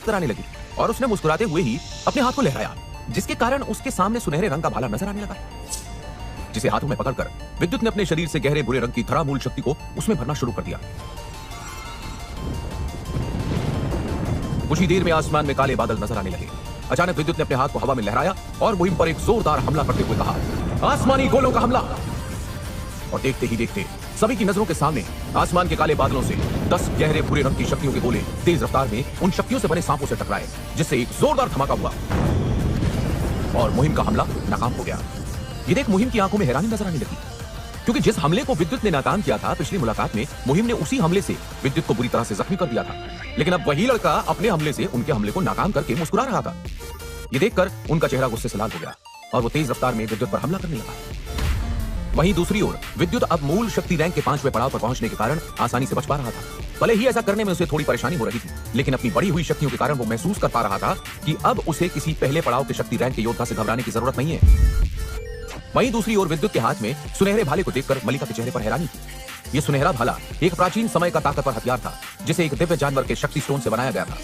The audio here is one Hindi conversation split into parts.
नजर आने लगी और उसने मुस्कुराते हुए ही अपने हाथ को लहराया, जिसके कारण उसके सामने सुनहरे रंग का भाला नजर आने लगा, जिसे हाथों में पकड़कर विद्युत ने अपने शरीर से गहरे भूरे रंग की धरामूल शक्ति को उसमें भरना शुरू कर दिया। कुछ ही देर में आसमान में काले बादल नजर आने लगे। अचानक विद्युत ने अपने हाथ को हवा में लहराया और मुहिम पर एक जोरदार हमला करते हुए कहा, आसमानी गोलों का हमला। और देखते ही देखते सभी की नजरों के सामने आसमान के काले बादलों से 10 गहरे भूरे रंग की शक्तियों के गोले तेज रफ्तार में उन शक्तियों से बने सांपों से टकराए, जिससे एक जोरदार धमाका हुआ और मुहिम का हमला नाकाम हो गया। ये देख मुहिम की आंखों में हैरानी नजर आने लगी, क्योंकि जिस हमले को विद्युत ने नाकाम किया था पिछली मुलाकात में, मुहिम ने उसी हमले से विद्युत को बुरी तरह से जख्मी कर दिया था। लेकिन अब वही लड़का अपने हमले से उनके हमले को नाकाम करके मुस्कुरा रहा था। ये देखकर उनका चेहरा गुस्से से लाल हो गया और वो तेज रफ्तार में विद्युत पर हमला करने लगा। वहीं दूसरी ओर विद्युत अब मूल शक्ति रैंक के 5वें पड़ाव पर पहुंचने के कारण आसानी से बच पा रहा था। भले ही ऐसा करने में उसे थोड़ी परेशानी हो रही थी, लेकिन अपनी बढ़ी हुई शक्तियों के कारण वो महसूस कर पा रहा था कि अब उसे किसी पहले पड़ाव के शक्ति रैंक के योद्धा से घबराने की जरूरत नहीं है। वहीं दूसरी ओर विद्युत के हाथ में सुनहरे भाले को देखकर मलिका के चेहरे पर हैरानी थी। ये सुनहरा भाला एक प्राचीन समय का ताकतवर हथियार था, जिसे एक दिव्य जानवर के शक्ति स्टोन से बनाया गया था।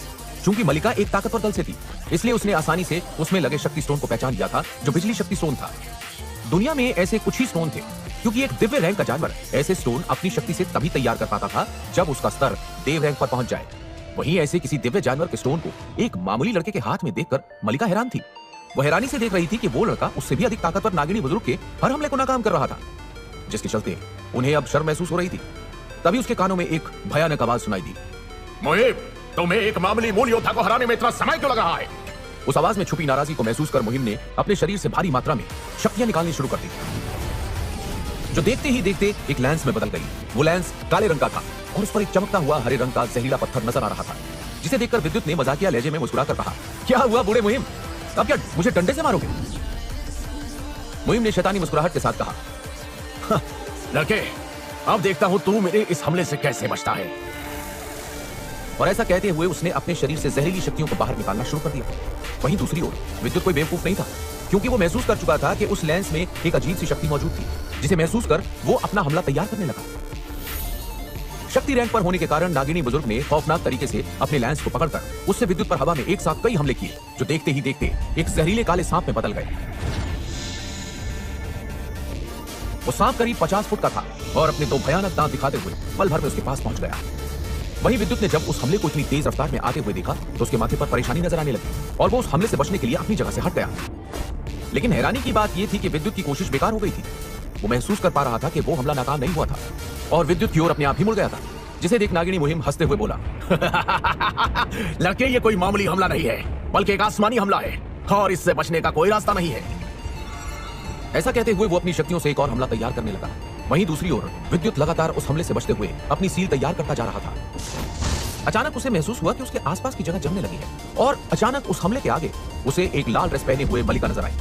चूंकि मलिका एक ताकतवर दल से थी, इसलिए उसने आसानी से उसमें लगे शक्ति स्टोन को पहचान लिया था, जो बिजली शक्ति स्टोन था। दुनिया में ऐसे कुछ ही स्टोन थे, क्योंकि एक दिव्य रैंक का जानवर ऐसे स्टोन अपनी शक्ति से तभी तैयार कर पाता था जब उसका स्तर देव रैंक पर पहुंच जाए। वहीं ऐसे किसी दिव्य जानवर के स्टोन को एक मामूली लड़के के हाथ में देखकर मलिका हैरान थी। वो हैरानी से देख रही थी कि वो लड़का उससे भी अधिक ताकतवर नागिनी बुजुर्ग के हर हमले को नाकाम कर रहा था, जिसके चलते उन्हें अब शर्म महसूस हो रही थी। तभी उसके कानों में एक भयानक आवाज सुनाई दी, मुहिम, तुम्हें एक मामूली मूल योद्धा को हराने में इतना समय क्यों लगा है? उस आवाज में छुपी नाराजगी को महसूस कर मुहिम ने अपने शरीर से भारी मात्रा में शक्तियां निकालनी शुरू कर दी, जो देखते ही देखते एक लैंस में बदल गई। वो लैंस काले रंग का था और उस पर एक चमकता हुआ हरे रंग का जहरीला पत्थर नजर आ रहा था, जिसे देखकर विद्युत ने मजाकिया लहजे में मुस्कुराकर कहा, क्या हुआ बूढ़े मुहिम, अब क्या मुझे डंडे से मारोगे? मुहिम ने शैतानी मुस्कुराहट के साथ कहा, लड़के, अब देखता हूं तू मेरे इस हमले से कैसे बचता है। और ऐसा कहते हुए उसने अपने शरीर से जहरीली शक्तियों को बाहर निकालना शुरू कर दिया। वहीं दूसरी ओर विद्युत कोई बेवकूफ नहीं था, क्योंकि वो महसूस कर चुका था कि उस लेंस में एक अजीब सी शक्ति मौजूद थी, जिसे महसूस कर वो अपना हमला तैयार करने लगा। शक्ति रैंक पर होने के कारण नागिनी बुजुर्ग ने खौफनाक तरीके से अपने लेंस को पकड़कर उससे विद्युत पर हवा में एक साथ कई हमले किए, जो देखते ही देखते एक जहरीले काले सांप में बदल गए। वो सांप करीब 50 फुट का था और अपने 2 भयानक दांत दिखाते हुए पल भर में उसके पास पहुंच गया। वहीं विद्युत ने जब उस हमले को इतनी तेज रफ्तार में आते हुए देखा तो उसके माथे पर परेशानी नजर आने लगी और वो उस हमले से बचने के लिए अपनी जगह से हट गया। लेकिन हैरानी की बात यह थी कि विद्युत की कोशिश बेकार हो गई थी। वो महसूस कर पा रहा था कि वो हमला नाकाम नहीं हुआ था और विद्युत की ओर अपने आप ही मुड़ गया था, जिसे देख नागिनी मुहिम हंसते हुए बोला, लड़के, ये कोई मामूली हमला नहीं है, बल्कि एक आसमानी हमला है और इससे बचने का कोई रास्ता नहीं है। ऐसा कहते हुए वो अपनी शक्तियों से एक और हमला तैयार करने लगा। वहीं दूसरी ओर विद्युत लगातार उस हमले से बचते हुए अपनी सील तैयार करता जा रहा था। अचानक उसे महसूस हुआ कि उसके आसपास की जगह जमने लगी है और अचानक उस हमले के आगे उसे एक लाल ड्रेस पहने हुए मलिका नजर आई,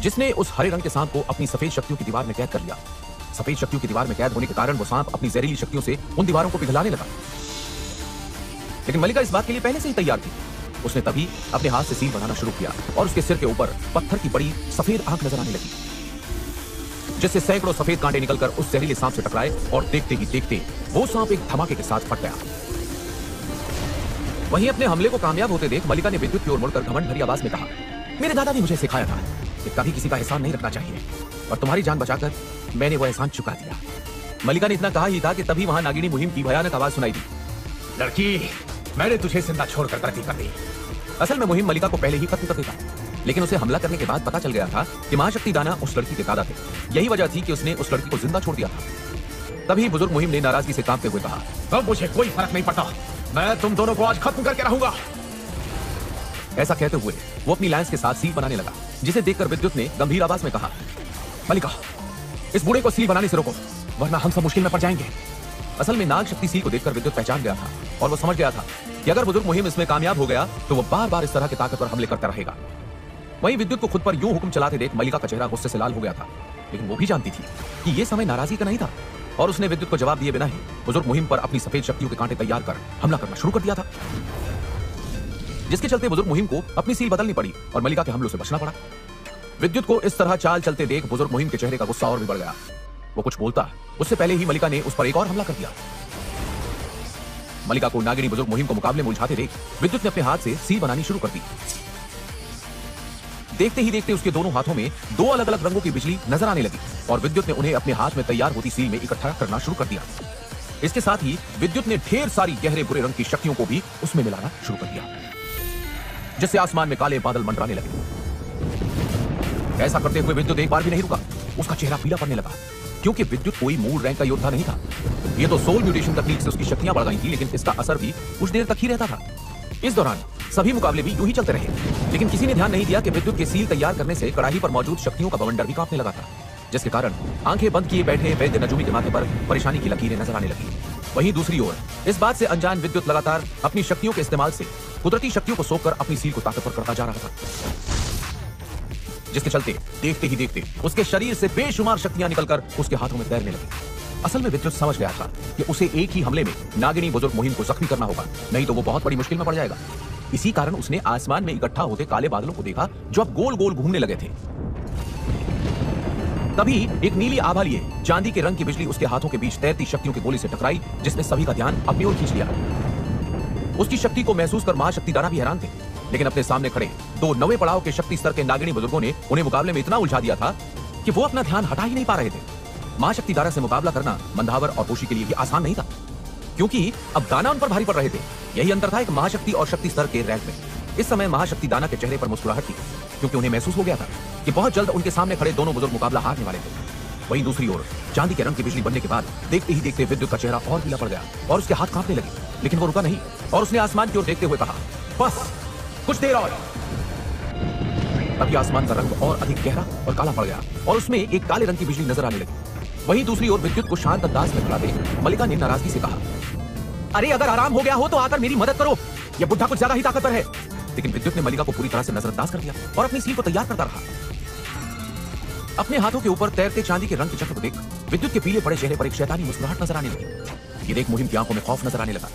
जिसने उस हरे रंग के सांप को अपनी सफेद शक्तियों की दीवार में कैद कर लिया। सफेद शक्तियों की दीवार में कैद होने के कारण वो सांप अपनी जहरीली शक्तियों से उन दीवारों को पिघलाने लगा। लेकिन मलिका इस बात के लिए पहले से ही तैयार थी। उसने तभी अपने हाथ से सील बनाना शुरू किया और उसके सिर के ऊपर पत्थर की बड़ी सफेद आंख नजर आने लगी, जिससे सैकड़ों सफेद कांटे निकलकर उस जहरीले सांप से टकराए और देखते ही देखते वो सांप एक धमाके के साथ फट गया। वहीं अपने हमले को कामयाब होते देख मलिका ने विद्युत की ओर मुड़कर घमंड भरी आवाज में कहा, मेरे दादा ने मुझे सिखाया था कि कभी किसी का एहसान नहीं रखना चाहिए और तुम्हारी जान बचाकर मैंने वो एहसान चुका दिया। मलिका ने इतना कहा ही था कि तभी वहां नागिनी मुहिम की भयानक आवाज सुनाई दी, लड़की, मैंने तुझे जिंदा छोड़कर गलती कर दी। असल में मुहिम मलिका को पहले ही खत्म कर देता, लेकिन उसे हमला करने के बाद पता चल गया था कि महाशक्ति दाना उस लड़की के दादा थे। यही वजह थी कि उसने उस लड़की को जिंदा छोड़ दिया था। तभी बुजुर्ग मुहिम ने नाराजगी से कांपते हुए कहा, अब मुझे कोई फर्क नहीं पड़ता, मैं तुम दोनों को आज खत्म करके रहूंगा। ऐसा कहते हुए वो अपनी लाइंस के साथ सील बनाने लगा, जिसे देखकर विद्युत ने गंभीर आवाज में कहा, मलिका, इस बूढ़े को सील बनाने से रोको, वरना हम सब मुश्किल में पड़ जाएंगे। असल में नाग शक्ति सील को देखकर विद्युत पहचान गया था और वो समझ गया था कि अगर बुजुर्ग मुहिम इसमें कामयाब हो गया तो वो बार बार इस तरह के ताकतवर हमले करता रहेगा। वहीं विद्युत को खुद पर यूं हुक्म चलाते देख मलिका का चेहरा गुस्से से लाल हो गया था, लेकिन वो भी जानती थी कि यह समय नाराजगी का नहीं था और उसने विद्युत को जवाब दिए बिना ही बुजुर्ग मुहिम पर अपनी सफेद शक्तियों के कांटे तैयार कर हमला करना शुरू कर दिया था, जिसके चलते बुजुर्ग मुहिम को अपनी सील बदलनी पड़ी और मलिका के हमलों से बचना पड़ा। विद्युत को इस तरह चाल चलते देख बुजुर्ग मुहिम के चेहरे का गुस्सा और भी बढ़ गया। वो कुछ बोलता उससे पहले ही मलिका ने उस पर एक और हमला कर दिया। मलिका को नागिनी बुजुर्ग मुहिम को मुकाबले में उलझाते देख विद्युत ने अपने हाथ से सील बनानी शुरू कर दी। देखते ही देखते उसके दोनों हाथों में दो अलग अलग रंगों की बिजली नजर आने लगी और विद्युत ने उन्हें अपने हाथ में तैयार होती सील में इकट्ठा करना शुरू कर दिया। इसके साथ ही विद्युत ने ढेर सारी गहरे बुरे रंग की शक्तियों को भी उसमें मिलाना शुरू कर दिया, जिससे आसमान में काले बादल मंडराने लगे। ऐसा करते हुए विद्युत एक बार भी नहीं रुका। उसका चेहरा पीला पड़ने लगा, क्योंकि विद्युत कोई मूल रैंक का योद्धा नहीं था। यह तो सोल म्यूटेशन तकनीक से उसकी शक्तियां बढ़ गई थी, लेकिन इसका असर भी कुछ देर तक ही रहता था। इस दौरान सभी मुकाबले भी यूं ही चलते रहे, लेकिन किसी ने ध्यान नहीं दिया कि विद्युत के सील तैयार करने से कड़ाही पर मौजूद शक्तियों का बवंडर भी कांपने लगा था, जिसके कारण आंखें बंद किए बैठे वैद्य नजूमी के माथे पर परेशानी की लकीरें नजर आने लगी। वहीं दूसरी ओर इस बात से अनजान विद्युत लगातार अपनी शक्तियों के इस्तेमाल से कुदरती शक्तियों को सोखकर अपनी सील को ताकतवर करता जा रहा था, जिसके चलते देखते ही देखते उसके शरीर से बेशुमार शक्तियां निकलकर उसके हाथों में तैरने लगी। असल में विद्युत समझ गया था कि उसे एक ही हमले में नागिनी बुजुर्ग मुहिम को जख्मी करना होगा, नहीं तो वो बहुत बड़ी मुश्किल में पड़ जाएगा। इसी कारण उसने आसमान में इकट्ठा होते काले बादलों को देखा जो अब गोल गोल घूमने लगे थे। तभी एक नीली आभा लिए चांदी के रंग की बिजली उसके हाथों के बीच तैरती शक्तियों के गोले से टकराई, जिसने सभी का ध्यान अपनी ओर खींच लिया। उसकी शक्ति को महसूस कर महाशक्ति दाना भी हैरान थे, लेकिन अपने सामने खड़े दो नवे पड़ाव के शक्ति स्तर के नागिनी बुजुर्गों ने उन्हें मुकाबले में इतना उलझा दिया था कि वो अपना ध्यान हटा ही नहीं पा रहे थे। महाशक्ति दाना से मुकाबला करना मंधावर और पोशी के लिए भी आसान नहीं था, क्योंकि अब दाना उन पर भारी पड़ रहे थे। यही अंतर था एक महाशक्ति और शक्ति स्तर के रैंक में। इस समय महाशक्ति दाना के चेहरे पर मुस्कुराहट थी, क्योंकि उन्हें महसूस हो गया था कि बहुत जल्द उनके सामने खड़े दोनों बुजुर्ग मुकाबला हारने वाले थे। वहीं दूसरी ओर चांदी के रंग की बिजली बनने के बाद देखते ही देखते विद्युत का चेहरा और पीला पड़ गया और उसके हाथ कांपने लगे, लेकिन वो रुका नहीं और उसने आसमान की ओर देखते हुए कहा, बस कुछ देर और। तभी आसमान का रंग और अधिक गहरा और काला पड़ गया और उसमें एक काले रंग की बिजली नजर आने लगी। वहीं दूसरी ओर विद्युत को शांत अंदाज में खड़ा देख मलिका ने नाराजगी से कहा, अरे अगर आराम हो गया हो तो आकर मेरी मदद करो, यह बुढ़ा कुछ ज्यादा ही ताकतवर है। लेकिन विद्युत ने मलिका को पूरी तरह से नजरअंदाज कर दिया और अपनी सील को तैयार करता रहा। अपने हाथों के ऊपर तैरते चांदी के रंग के चक्र को देख विद्युत के पीले पड़े चेहरे पर एक शैतानी मुस्कुराहट नजर आने लगी। ये देख मुहिम की आंखों में खौफ नजर आने लगा,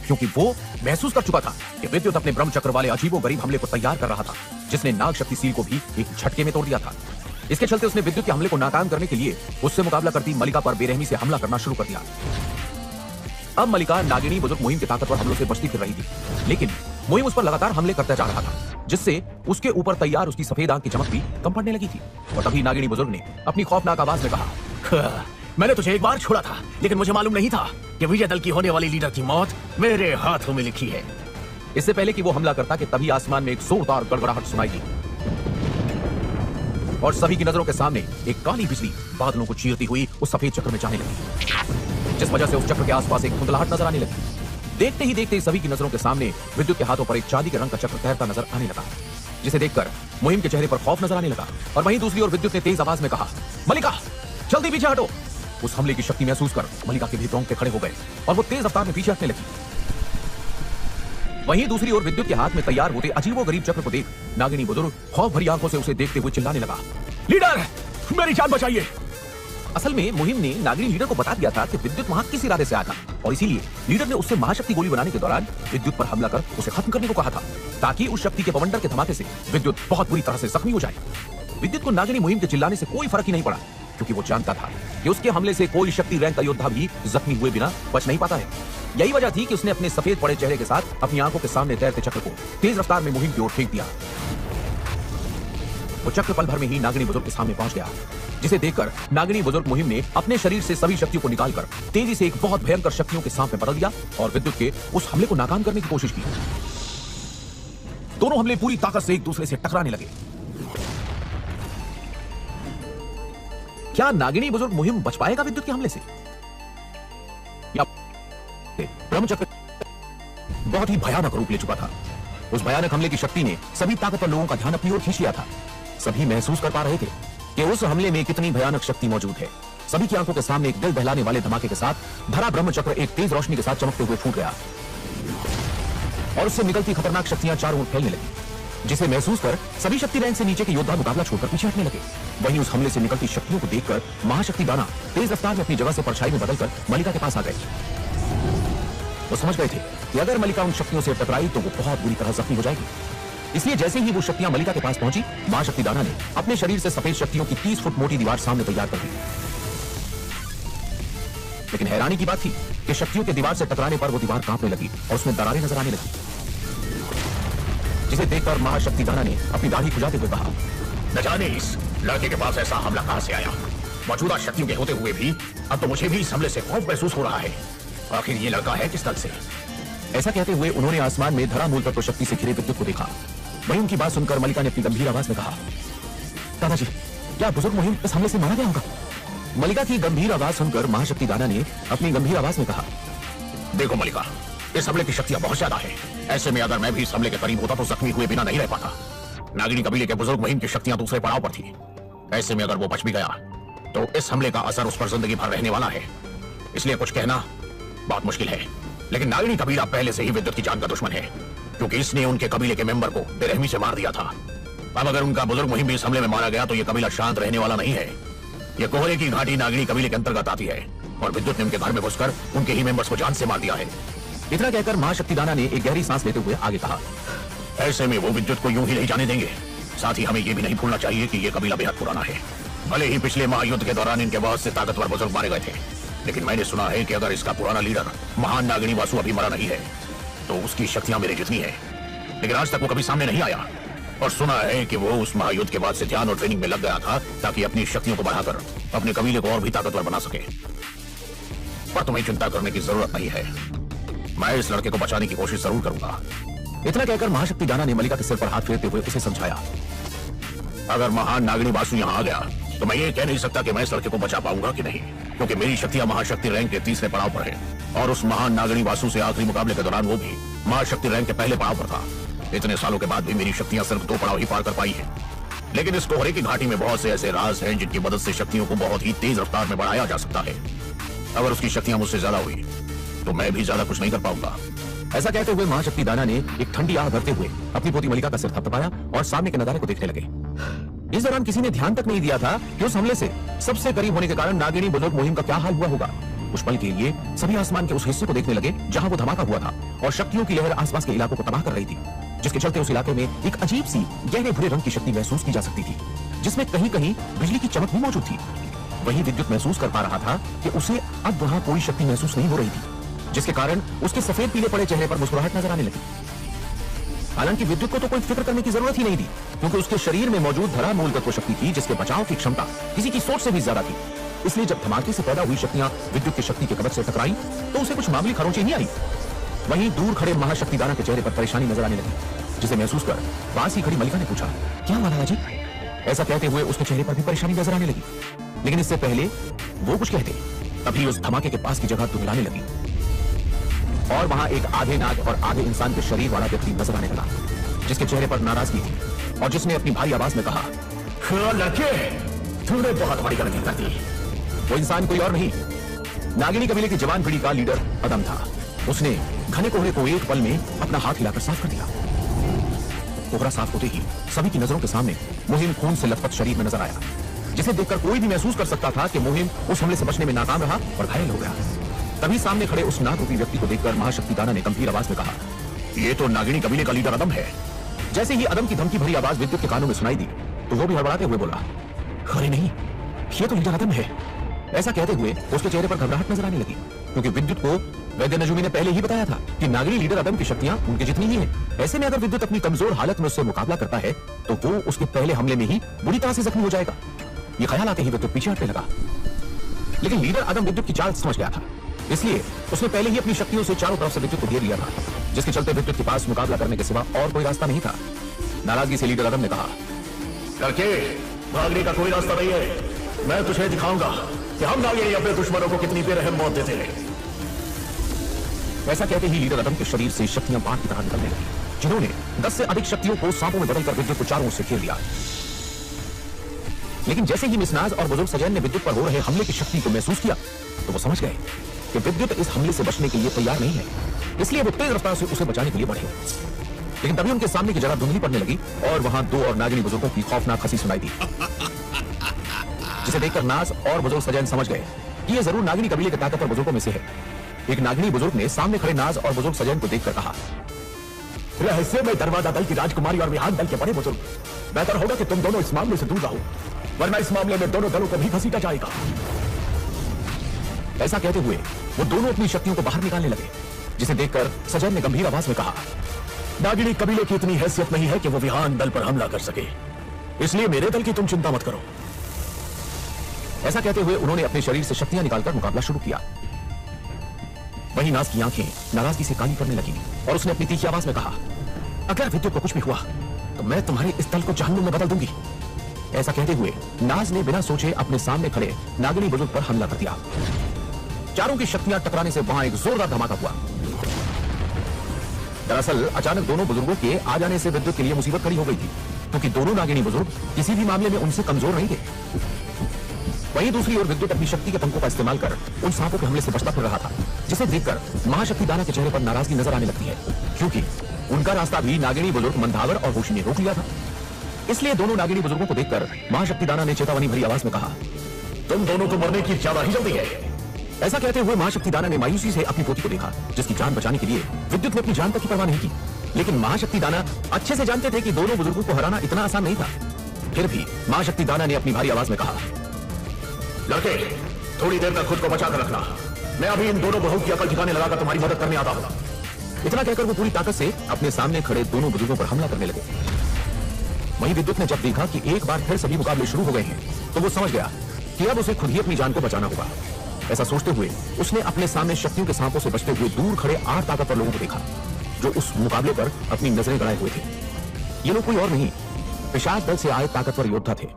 क्योंकि वो महसूस कर चुका था कि विद्युत अपने ब्रह्म चक्र वाले अजीबोगरीब हमले को तैयार कर रहा था, जिसने नाग शक्ति सील को भी एक झटके में तोड़ दिया था। इसके चलते उसने विद्युत के हमले को नाकाम करने के लिए उससे मुकाबला करती मलिका पर बेरहमी से हमला करना शुरू कर दिया। अब मलिका नागिनी बुजुर्ग मुहिम के ताकतवर हमलों से बचती फिर रही थी, लेकिन मुहिम उस पर लगातार हमले करता जा रहा था, जिससे उसके ऊपर तैयार उसकी सफेद आंख की चमक भी कम पड़ने लगी थी। और तभी नागिनी बुजुर्ग ने अपनी खौफनाक आवाज में कहा, मैंने तुझे एक बार छोड़ा था, लेकिन मुझे मालूम नहीं था कि विजय दल की होने वाली लीडर की मौत मेरे हाथों में लिखी है। इससे पहले कि वो हमला करता कि तभी आसमान में एक जोरदार गड़गड़ाहट सुनाई दी और सभी की नजरों के सामने एक काली बिजली बादलों को चीरती हुई उस सफेद चक्र में जाने लगी, जिस वजह से उस चक्र के आसपास एक धुंधलाहट नजर आने लगी। देखते ही देखते सभी की नजरों के सामने विद्युत के हाथों पर एक चांदी के रंग का चक्र तैरता नजर आने लगा, जिसे देखकर मुहिम के चेहरे पर खौफ नजर आने लगा। और वहीं दूसरी ओर विद्युत ने तेज आवाज में कहा, मलिका जल्दी पीछे हटो। उस हमले की शक्ति महसूस कर मलिका के भी रोंगटे खड़े हो गए और वो तेज रफ्तार में पीछे हटने लगी। वहीं दूसरी ओर विद्युत के हाथ में तैयार होते अजीबोगरीब चक्र को देख नागिनी बुजुर्ग खौफ भरी आंखों से उसे देखते हुए चिल्लाने लगा, लीडर मेरी जान बचाइए। असल में मुहिम ने नागिनी लीडर को बता दिया था कि विद्युत वहां किस इरादे से आया था, और इसीलिए लीडर ने उससे महाशक्ति गोली बनाने के दौरान विद्युत पर हमला कर उसे खत्म करने को कहा था, ताकि उस शक्ति के बवंडर के धमाके से विद्युत बहुत बुरी तरह से जख्मी हो जाए। विद्युत को नागिनी मुहिम के चिल्लाने से कोई फर्क ही नहीं पड़ा, क्योंकि वो जानता था कि उसके हमले से कोई शक्ति रैंक का योद्धा भी जख्मी हुए बिना बच नहीं पाता है। यही वजह थी कि उसने अपने सफेद पड़े चेहरे के साथ अपनी आंखों के सामने तैरते चक्र को तेज रफ्तार में मुहिम की ओर फेंक दिया। वो चक्र पल भर में ही नागिनी बुजुर्ग के सामने पहुंच गया, जिसे देखकर नागिनी बुजुर्ग मुहिम ने अपने शरीर से सभी शक्तियों को निकालकर तेजी से एक बहुत भयंकर शक्तियों के सामने बदल दिया और विद्युत के उस हमले को नाकाम करने की कोशिश की। दोनों हमले पूरी ताकत से एक दूसरे से टकराने लगे। क्या नागिनी बुजुर्ग मुहिम बच पाएगा विद्युत के हमले से, या ब्रह्मचक्र बहुत ही भयानक रूप ले चुका था। उस भयानक हमले की शक्ति ने सभी ताकतवर लोगों का ध्यान अपनी ओर खींच लिया था। सभी महसूस कर पा रहे थे कि उस हमले में कितनी भयानक शक्ति मौजूद है। सभी की आंखों के सामने एक दिल दहलाने वाले धमाके के साथ भरा ब्रह्मचक्र एक तेज रोशनी के साथ चमकते हुए फूट गया और उससे निकलती खतरनाक शक्तियां चारों ओर फैलने लगी, जिसे महसूस कर सभी शक्ति रैंक से नीचे के योद्धा मुकाबला छोड़कर पीछे हटने लगे। वहीं उस हमले से निकलती शक्तियों को देखकर महाशक्ति दाना तेज रफ्तार में अपनी जगह से परछाई में बदलकर मलिका के पास आ गए। वो समझ गए थे कि अगर मलिका उन शक्तियों से टकराई तो वो बहुत बुरी तरह जख्मी हो जाएगी। इसलिए जैसे ही वो शक्तियां मलिका के पास पहुंची, महाशक्ति दाना ने अपने शरीर से सफेद शक्तियों की 30 फुट मोटी दीवार सामने तैयार कर दी। लेकिन हैरानी की बात थी कि शक्तियों के दीवार से टकराने पर वो दीवार कांपने लगी और उसमें दरारें नजर आने लगी, जिसे देखकर महाशक्ति दाना ने अपनी दाढ़ी खुजाते हुए कहा, न जाने इस लड़के के पास ऐसा हमला कहां से आया। मौजूदा शक्तियों के होते हुए भी अब तो मुझे भी इस हमले से खौफ महसूस हो रहा है। आखिर ये लड़का है किस दल से? ऐसा कहते हुए उन्होंने आसमान में धरामूल तत्व शक्ति से घिरे विद्युत को देखा। वहीं उनकी बात सुनकर मलिका ने अपनी गंभीर आवाज में कहा, दादाजी, क्या बुजुर्ग मुहिम इस हमले से मारा गया होगा? मलिका की गंभीर आवाज सुनकर महाशक्ति दाना ने अपनी गंभीर आवाज में कहा, देखो मलिका, इस हमले की शक्तियां बहुत ज्यादा है। ऐसे में अगर मैं भी इस हमले के करीब होता तो जख्मी हुए बिना नहीं रह पाता। नागिनी कबीले के बुजुर्ग मुहिम की शक्तियां दूसरे पड़ाव पर थी। ऐसे में अगर वो बच भी गया तो इस हमले का असर उस पर जिंदगी भर रहने वाला है। इसलिए कुछ कहना बहुत मुश्किल है। लेकिन नागिनी कबीला पहले से ही विद्युत की जान का दुश्मन है, क्योंकि इसने उनके कबीले के मेंबर को बेरहमी से मार दिया था। अब अगर उनका बुजुर्ग मुहिम भी इस हमले में मारा गया तो यह कबीला शांत रहने वाला नहीं है। यह कोहरे की घाटी नागिनी कबीले के अंतर्गत आती है और विद्युत ने उनके घर में घुसकर उनके ही मेंबर्स को जान से मार दिया है। इतना कहकर महाशक्ति दाना ने एक गहरी सांस लेते हुए आगे कहा, ऐसे में वो विद्युत को यूं ही नहीं जाने देंगे। साथ ही हमें यह भी नहीं भूलना चाहिए कि यह कबीला बेहद पुराना है। भले ही पिछले महायुद्ध के दौरान इनके बहुत से ताकतवर बुजुर्ग मारे गए थे, लेकिन मैंने सुना है कि अगर इसका पुराना लीडर महान नागिनी वासु अभी मरा नहीं है तो उसकी शक्तियां मेरे जितनी है। लेकिन आज तक वो कभी सामने नहीं आया और सुना है कि वो उस महायुद्ध के बाद से ध्यान और ट्रेनिंग में लग गया था ताकि अपनी शक्तियों को बढ़ाकर अपने कबीले को और भी ताकतवर बना सके। पर तुम्हें चिंता करने की जरूरत नहीं है, मैं इस लड़के को बचाने की कोशिश जरूर करूंगा। इतना कहकर महाशक्ति दाना ने मलिका के सिर पर हाथ फेरते हुए उसे समझाया, अगर महान नागिनी वासु यहाँ आ गया तो मैं ये कह नहीं सकता कि मैं इस लड़के को बचा पाऊंगा कि नहीं, क्योंकि मेरी शक्तियां महाशक्ति रैंक के तीसरे पड़ाव पर है और उस महान नागिनी वासु से आखिरी मुकाबले के दौरान वो भी महाशक्ति रैंक के पहले पड़ाव पर था। इतने सालों के बाद भी मेरी शक्तियां सिर्फ 2 पड़ाव ही पार कर पाई है। लेकिन इस कोहरे की घाटी में बहुत से ऐसे राज हैं जिनकी मदद से शक्तियों को बहुत ही तेज रफ्तार में बढ़ाया जा सकता है। अगर उसकी शक्तियां मुझसे ज्यादा हुई तो मैं भी ज्यादा कुछ नहीं कर पाऊंगा। ऐसा कहते हुए महाशक्ति दाना ने एक ठंडी आह भरते हुए अपनी पोती मलिका का सिर थपथपाया और सामने के नजारे को देखने लगे। इस दौरान किसी ने ध्यान तक नहीं दिया था कि उस हमले से सबसे करीब होने के कारण नागिनी बुजुर्ग मुहिम का क्या हाल हुआ होगा। उस पल के लिए सभी आसमान के उस हिस्से को देखने लगे जहां वो धमाका हुआ था और शक्तियों की लहर आसपास के इलाकों को तबाह कर रही थी, जिसके चलते उस इलाके में एक अजीब सी गहरे भूरे रंग की शक्ति महसूस की जा सकती थी, जिसमें कहीं कहीं बिजली की चमक भी मौजूद थी। वहीं विद्युत महसूस कर पा रहा था कि उसे अब वहां कोई शक्ति महसूस नहीं हो रही थी, जिसके कारण उसके सफेद पीले पड़े चेहरे पर मुस्कुराहट नजर आने लगी। हालांकि विद्युत को तो कोई फिक्र करने की जरूरत ही नहीं थी, क्योंकि उसके शरीर में मौजूद धरामूल तत्व शक्ति थी जिसके बचाव की क्षमता किसी की सोच से भी ज्यादा थी। इसलिए जब धमाके से पैदा हुई शक्तियां विद्युत की शक्ति के कवच से टकराई तो उसे कुछ मामूली खरोंची नहीं आई। वहीं दूर खड़े महाशक्ति दाना के चेहरे पर परेशानी नजर आने लगी, जिसे महसूस कर पास ही खड़ी मलिका ने पूछा, क्या हुआ दादाजी? ऐसा कहते हुए उसके चेहरे पर भी परेशानी नजर आने लगी। लेकिन इससे पहले वो कुछ कहते तभी उस धमाके के पास की जगह धुंधलाने लगी और वहां एक आधे नाग और आधे इंसान के शरीर वाला व्यक्ति नजर आने लगा, जिसके चेहरे पर नाराजगी थी और जिसने अपनी भारी आवाज में कहा, लड़के, तूने बहुत बड़ी गलती कर दी। वो इंसान कोई और नहीं, नागिनी कबीले की जवान पीढ़ी का लीडर अदम था। उसने घने कोहरे को एक पल में अपना हाथ हिलाकर साफ कर दिया। कोहरा साफ होते ही सभी की नजरों के सामने मुहिम खून से लथपथ शरीर में नजर आया, जिसे देखकर कोई भी महसूस कर सकता था कि मुहिम उस हमले से बचने में नाकाम रहा और घायल हो गया। तभी सामने खड़े उस नाग रूपी व्यक्ति को देखकर महाशक्ति दाना ने गंभीर आवाज में कहा, ये तो नागिनी कबीले का लीडर अदम है। जैसे ही अदम की धमकी भरी आवाज विद्युत के कानों में सुनाई दी तो वो भी हड़बड़ाते हुए बोला, अरे नहीं, ये तो लीडर अदम है। ऐसा कहते हुए उसके चेहरे पर घबराहट नजर आने लगी, क्योंकि विद्युत को वैद्य नजूमी ने पहले ही बताया था कि नागिनी लीडर अदम की शक्तियां उनके जितनी ही हैं। ऐसे में अगर विद्युत अपनी कमजोर हालत में उससे मुकाबला करता है तो वो उसके पहले हमले में ही बुरी तरह से जख्मी हो जाएगा। ये ख्याल आते ही विद्युत पीछे हटने लगा, लेकिन लीडर अदम विद्युत की चाल समझ गया था, इसलिए उसने पहले ही अपनी शक्तियों से चारों तरफ से विद्युत को घेर लिया था, जिसके चलते विद्युत के पास मुकाबला करने के सिवा और कोई रास्ता नहीं था। नाराजगी से लीडर अदम ने कहा, लड़के, भागने का कोई रास्ता नहीं है। मैं तुझे दिखाऊंगा कि हम नागिनी अपने दुश्मनों को कितनी बेरहम मौत देते हैं। ऐसा कहते ही लीडर अदम के शरीर से शक्तियां बाढ़ की तरह निकलने लगी, जिन्होंने 10 से अधिक शक्तियों को सांपों में बदलकर विद्युत को चारों ओर से घेर लिया। लेकिन जैसे ही मिसनाज और बुजुर्ग सजैन ने विद्युत पर हो रहे हमले की शक्ति को महसूस किया तो वो समझ गए कि विद्युत इस हमले से बचने के लिए तैयार नहीं है, इसलिए वो तेज रफ्तार से उसे बचाने के लिए बढ़े। लेकिन तभी उनके सामने की जगह धुंधली पड़ने लगी और वहां 2 और नागिनी बुजुर्गों की खौफनाक हंसी सुनाई दी, जिसे देखकर नाज और बुजुर्ग सजैन समझ गए कि ये जरूर नागिनी कबीले के ताकतवर बुजुर्गों में से है। एक नागिनी बुजुर्ग ने सामने खड़े नाज और बुजुर्ग सजैन को देखकर कहा, रहस्य में दरवाजा दल की राजकुमारी और विहान दल के बड़े बुजुर्ग, बेहतर होगा कि तुम दोनों इस मामले से दूर रहो, वरना इस मामले में दोनों दलों को भी घसीटा जाएगा। ऐसा कहते हुए वो दोनों अपनी शक्तियों को बाहर निकालने लगे, जिसे देखकर सजन ने गंभीर आवाज में कहा, नागिनी कबीले की इतनी हैसियत नहीं है कि वो विहान दल पर हमला कर सके, इसलिए मेरे दल की तुम चिंता मत करो। ऐसा कहते हुए उन्होंने अपने शरीर से शक्तियां निकालकर मुकाबला शुरू किया। वहीं नाज की आंखें नाराजगी से काली पड़ने लगी और उसने अपनी तीखी आवाज में कहा, अगर विद्युत को कुछ भी हुआ तो मैं तुम्हारे इस दल को जहन्नुम में बदल दूंगी। ऐसा कहते हुए नाज ने बिना सोचे अपने सामने खड़े नागिनी बुजुर्ग पर हमला कर दिया। चारों की शक्तियां टकराने से वहां एक जोरदार धमाका हुआ। दरअसल अचानक दोनों बुजुर्गों के आ जाने से विद्युत के लिए मुसीबत खड़ी हो गई थी, क्योंकि दोनों नागिनी बुजुर्ग किसी भी मामले में उनसे कमजोर नहीं थे। वहीं दूसरी ओर विद्युत अपनी शक्ति के पंखों का इस्तेमाल कर उन सांपों के हमले से बचता फिर रहा था, जिसे देखकर महाशक्ति दाना के चेहरे पर नाराजगी नजर आने लगती है, क्योंकि उनका रास्ता भी नागिनी बुजुर्ग मंधावर और होशी ने रोक लिया था। इसलिए दोनों नागिनी बुजुर्गों को देखकर महाशक्ति दाना ने चेतावनी भरी आवाज में कहा, तुम दोनों को मरने की ज्यादा ही जल्दी है। ऐसा कहते हुए महाशक्ति दाना ने मायूसी से अपनी पोती को देखा, जिसकी जान बचाने के लिए विद्युत ने अपनी जान तक की परवाह नहीं की। लेकिन महाशक्ति दाना अच्छे से जानते थे कि दोनों बुजुर्गों को हराना इतना आसान नहीं था। फिर भी महाशक्ति दाना ने अपनी भारी आवाज में कहा, लड़के थोड़ी देर तक खुद को बचा कर रखना, मैं अभी इन दोनों बहू की अकल ठिकाने लगाकर तुम्हारी मदद करने आता हूं। इतना कहकर वो पूरी ताकत से अपने सामने खड़े दोनों बुजुर्गों पर हमला करने लगे। वहीं विद्युत ने जब देखा कि एक बार फिर सभी मुकाबले शुरू हो गए हैं, तो वो समझ गया कि अब उसे खुद ही अपनी जान को बचाना होगा। ऐसा सोचते हुए उसने अपने सामने शक्तियों के सांपों से बचते हुए दूर खड़े 8 ताकतवर लोगों को देखा, जो उस मुकाबले पर अपनी नजरें गड़ाए हुए थे। ये लोग कोई और नहीं, पिशाच दल से आए ताकतवर योद्धा थे।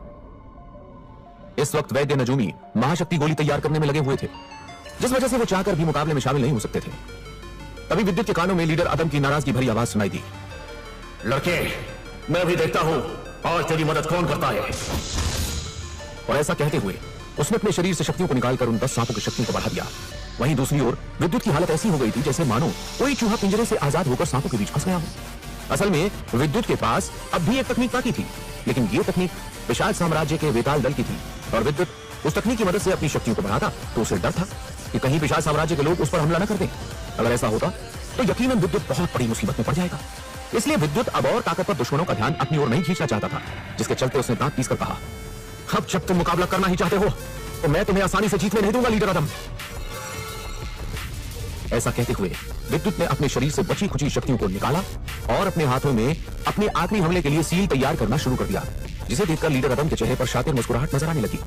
इस वक्त वैद्य नजूमी महाशक्ति गोली तैयार करने में लगे हुए थे, जिस वजह से वो चाहकर भी मुकाबले में शामिल नहीं हो सकते थे। तभी विद्युत के कानों में लीडर अदम की नाराजगी भरी आवाज सुनाई दी, लड़के मैं भी देखता हूं आज तेरी मदद कौन करता है। और ऐसा कहते हुए उसने अपने शरीर से शक्तियों को निकालकर उन 10 सांपों की शक्तियों को बढ़ा दिया। वहीं दूसरी ओर विद्युत की हालत ऐसी हो गई थी जैसे मानो कोई चूहा पिंजरे से आजाद होकर सांपों के बीच फंस गया हो। असल में विद्युत के पास अब भी एक तकनीक बाकी थी, लेकिन ये तकनीक पिशाच साम्राज्य के वेताल दल की थी और विद्युत उस तकनीक की मदद से अपनी शक्तियों को बढ़ाता तो उसे डर था कि कहीं पिशाच साम्राज्य के लोग उस पर हमला न कर दें। अगर ऐसा होता तो यकीनन विद्युत बहुत बड़ी मुसीबत में पड़ जाएगा। इसलिए विद्युत अब और ताकतवर दुश्मनों का ध्यान अपनी ओर नहीं खींचना चाहता था, जिसके चलते उसने दांत पीसकर कहा, अब जब तुम मुकाबला करना ही चाहते हो तो मैं तुम्हें आसानी से जीतने नहीं दूंगा लीडर अदम। ऐसा कहते हुए विद्युत ने अपने शरीर से बची खुची शक्तियों को निकाला और अपने हाथों में अपने आखिरी हमले के लिए सील तैयार करना शुरू कर दिया, जिसे देखकर लीडर अदम के चेहरे पर शातिर मुस्कुराहट नजर आने लगी।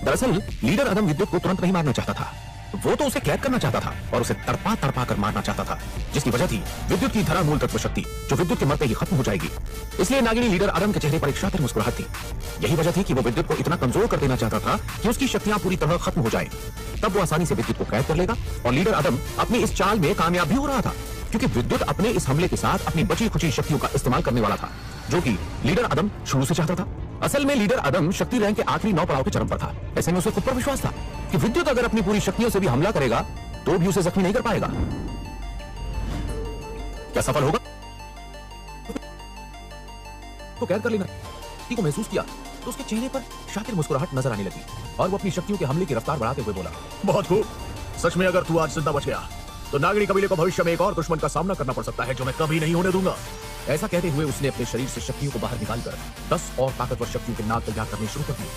दरअसल लीडर अदम विद्युत को तुरंत नहीं मारना चाहता था, वो तो उसे कैद करना चाहता था और उसे तड़पा तड़पा कर मारना चाहता था, जिसकी वजह थी विद्युत की धरामूल तत्व शक्ति, जो विद्युत के मरते ही खत्म हो जाएगी। इसलिए नागिनी लीडर अदम के चेहरे पर एक शातिर मुस्कुराहट थी। यही वजह थी कि वो विद्युत को इतना कमजोर कर देना चाहता था कि उसकी शक्तियां पूरी तरह खत्म हो जाए, तब वो आसानी से विद्युत को कैद कर लेगा। और लीडर अदम अपनी इस चाल में कामयाब भी हो रहा था, क्योंकि विद्युत अपने इस हमले के साथ अपनी बची खुची शक्तियों का इस्तेमाल करने वाला था, जो कि लीडर अदम शुरू से चाहता था। असल में लीडर अदम शक्ति रैंक के आखिरी 9 पड़ाव के चरम पर था। ऐसे में उसे खुद पर विश्वास था कि विद्युत अगर अपनी पूरी शक्तियों से भी हमला करेगा तो भी उसे जख्मी नहीं कर पाएगा। क्या सफल होगा? तो कैद कर लेना को महसूस किया तो उसके चेहरे पर शातिर मुस्कुराहट नजर आने लगी और वो अपनी शक्तियों के हमले की रफ्तार बढ़ाते हुए बोला, बहुत खूब, सच में अगर तू आज जिंदा बच गया तो नागिनी कबीले को भविष्य में एक और दुश्मन का सामना करना पड़ सकता है, जो मैं कभी नहीं होने दूंगा। ऐसा कहते हुए उसने अपने शरीर से शक्तियों को बाहर निकालकर 10 और ताकतवर शक्तियों के नाग तैयार करने शुरू कर दिए।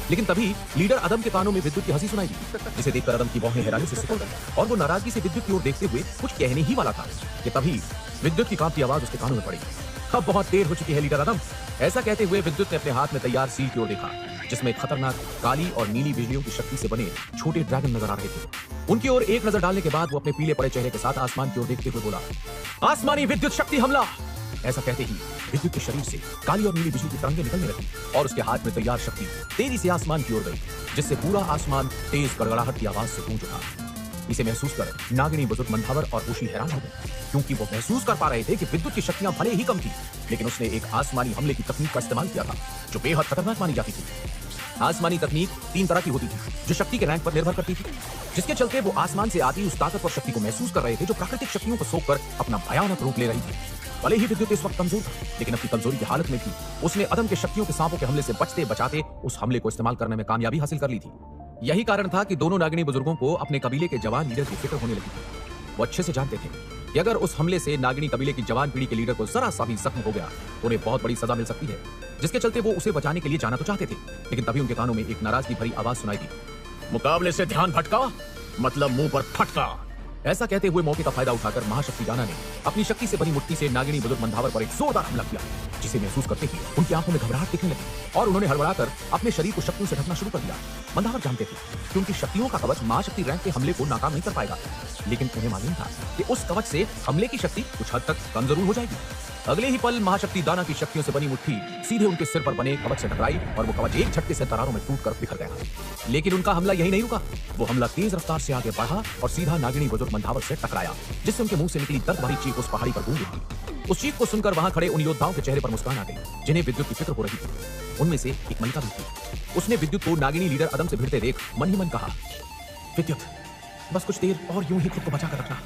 लेकिन तभी लीडर अदम के कानों में विद्युत की हंसी सुनाई दी, जिसे देखकर अदम की भौहें हैरानी से सिकुड़ गईं और वो नाराजगी से विद्युत की ओर देखते हुए कुछ कहने ही वाला था कि तभी विद्युत की कांपती आवाज उसके कानों में पड़ी, अब बहुत देर हो चुकी है लीडर अदम। ऐसा कहते हुए विद्युत ने अपने हाथ में तैयार सील की ओर देखा, जिसमें खतरनाक काली और नीली बिजलियों की शक्ति से बने छोटे ड्रैगन नजर आ रहे थे। उनकी ओर एक नजर डालने के बाद वो अपने पीले पड़े चेहरे के साथ आसमान की ओर देखते हुए बोला, आसमानी विद्युत शक्ति हमला। ऐसा कहते ही विद्युत के शरीर से काली और नीली बिजली की तरंगें निकलने लगी और उसके हाथ में तैयार शक्ति तेजी से आसमान की ओर गई, जिससे पूरा आसमान तेज गड़गड़ाहट की आवाज से गूंज उठा। इसे महसूस कर नागिनी बुजुर्ग मंधावर और ऊशी हैरान हो गए, क्योंकि वो महसूस कर पा रहे थे कि विद्युत की शक्तियां भले ही कम थी, लेकिन उसने एक आसमानी हमले की तकनीक का इस्तेमाल किया था, जो बेहद खतरनाक मानी जाती थी। आसमानी तकनीक 3 तरह की होती थी, जो शक्ति के रैंक पर निर्भर करती थी, जिसके चलते वो आसमान से आती उस ताकतवर शक्ति को महसूस कर रहे थे, जो प्राकृतिक शक्तियों को सोखकर अपना भयानक रूप ले रही थी। भले ही विद्युत इस वक्त कमजोर था, लेकिन अपनी कमजोरी की हालत में भी उसने अदम के शक्तियों के सांपों के हमले से बचते बचाते उस हमले को इस्तेमाल करने में कामयाबी हासिल कर ली थी। यही कारण था कि दोनों नागिनी बुजुर्गों को अपने कबीले के जवान लीडर की फिक्र होने लगी थी। वो अच्छे से जानते थे कि अगर उस हमले से नागिनी कबीले की जवान पीढ़ी के लीडर को जरा सा भी जख्म हो गया तो उन्हें बहुत बड़ी सजा मिल सकती है, जिसके चलते वो उसे बचाने के लिए जाना तो चाहते थे। लेकिन तभी उनके कानों में एक नाराजगी भरी आवाज सुनाई दी, मुकाबले से ध्यान भटका मतलब मुंह पर फटका। ऐसा कहते हुए मौके का फायदा उठाकर महाशक्ति दाना ने अपनी शक्ति से बनी मुट्ठी से नागिनी बुजुर्ग मंधावर पर एक जोरदार हमला किया, जिसे महसूस करते ही उनकी आंखों में घबराहट दिखने लगी और उन्होंने हड़बड़ाकर अपने शरीर को शक्तियों से ढकना शुरू कर दिया। मंधावर जानते थे कि उनकी शक्तियों का कवच महाशक्ति रैंक के हमले को नाकाम नहीं कर पाएगा, लेकिन उन्हें मालूम था कि उस कवच से हमले की शक्ति कुछ हद तक कम जरूर हो जाएगी। अगले ही पल महाशक्ति दाना की शक्तियों से बनी मुट्ठी सीधे उनके सिर पर बने कवच से टकराई और वो कवच एक झटके से दरारों में टूटकर बिखर गया। लेकिन उनका हमला यही नहीं रुका, वो हमला तेज रफ्तार से आगे बढ़ा और सीधा नागिनी बुजुर्ग मंधावर से टकराया, जिससे उनके मुंह से निकली दर्द भरी चीख उस पहाड़ी पर गूंज उठी। उस चीख को सुनकर वहां खड़े उन योद्धाओं के चेहरे पर मुस्कान आ गई, जिन्हें विद्युत की फिक्र हो रही थी। उनमें से एक मलिका भी थी। उसने विद्युत को नागिनी लीडर अदम से भिड़ते देख मन ही मन कहा, विद्युत, बस कुछ देर और यूं ही खुद को बचा कर रखना।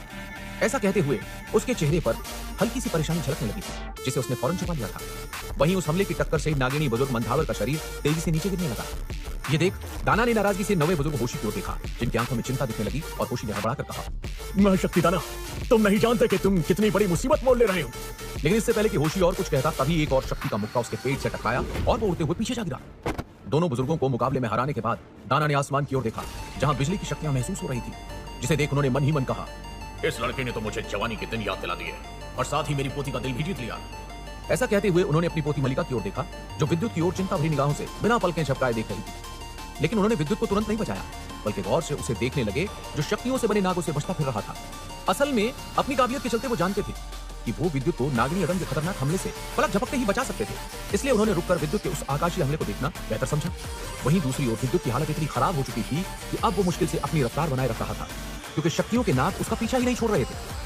ऐसा कहते हुए उसके चेहरे पर हल्की सी परेशानी झलकने लगी थी, जिसे उसने फौरन छुपा लिया था। वहीं उस हमले की टक्कर से नागिनी बुजुर्ग मंधावर का शरीर तेजी से नीचे गिरने लगा। ये देख दाना ने नाराजगी से नवे बुजुर्ग होशी की ओर देखा, जिनकी आंखों में चिंता दिखने लगी और होशी ने हड़बड़ाकर कहा, महाशक्ति दाना, तुम नहीं जानते कि तुम कितनी बड़ी मुसीबत मोल ले रहे हो। लेकिन इससे पहले कि होशी और कुछ कहता, तभी एक और शक्ति का मुक्का उसके पेट से टकराया और वो उड़ते हुए पीछे जा गिरा। दोनों बुजुर्गों को मुकाबले में हराने के बाद दाना ने आसमान की ओर देखा, जहां बिजली की शक्तियां महसूस हो रही थी, जिसे देख उन्होंने मन ही मन कहा, इस लड़के ने तो मुझे जवानी के दिन याद दिला दिए और साथ ही मेरी पोती का दिल भी जीत लिया। ऐसा कहते हुए उन्होंने अपनी पोती मलिका की ओर देखा, जो विद्युत की ओर चिंता भरी निगाहों से बिना पलकें झपकाए देख रही थी। लेकिन उन्होंने विद्युत को तुरंत नहीं बचाया, बल्कि गौर से उसे देखने लगे, जो शक्तियों से बने नागों से बचता फिर रहा था। असल में अपनी काबिलियत के चलते वो जानते थे कि वो विद्युत को नागिनी अदम के खतरनाक हमले से पलक झपकते ही बचा सकते थे, इसलिए उन्होंने रुककर विद्युत के उस आकाशीय हमले को देखना बेहतर समझा। वहीं दूसरी ओर विद्युत की हालत इतनी खराब हो चुकी थी कि अब वो मुश्किल से अपनी रफ्तार बनाए रख रहा था, क्योंकि शक्तियों के नाग उसका पीछा ही नहीं छोड़ रहे थे।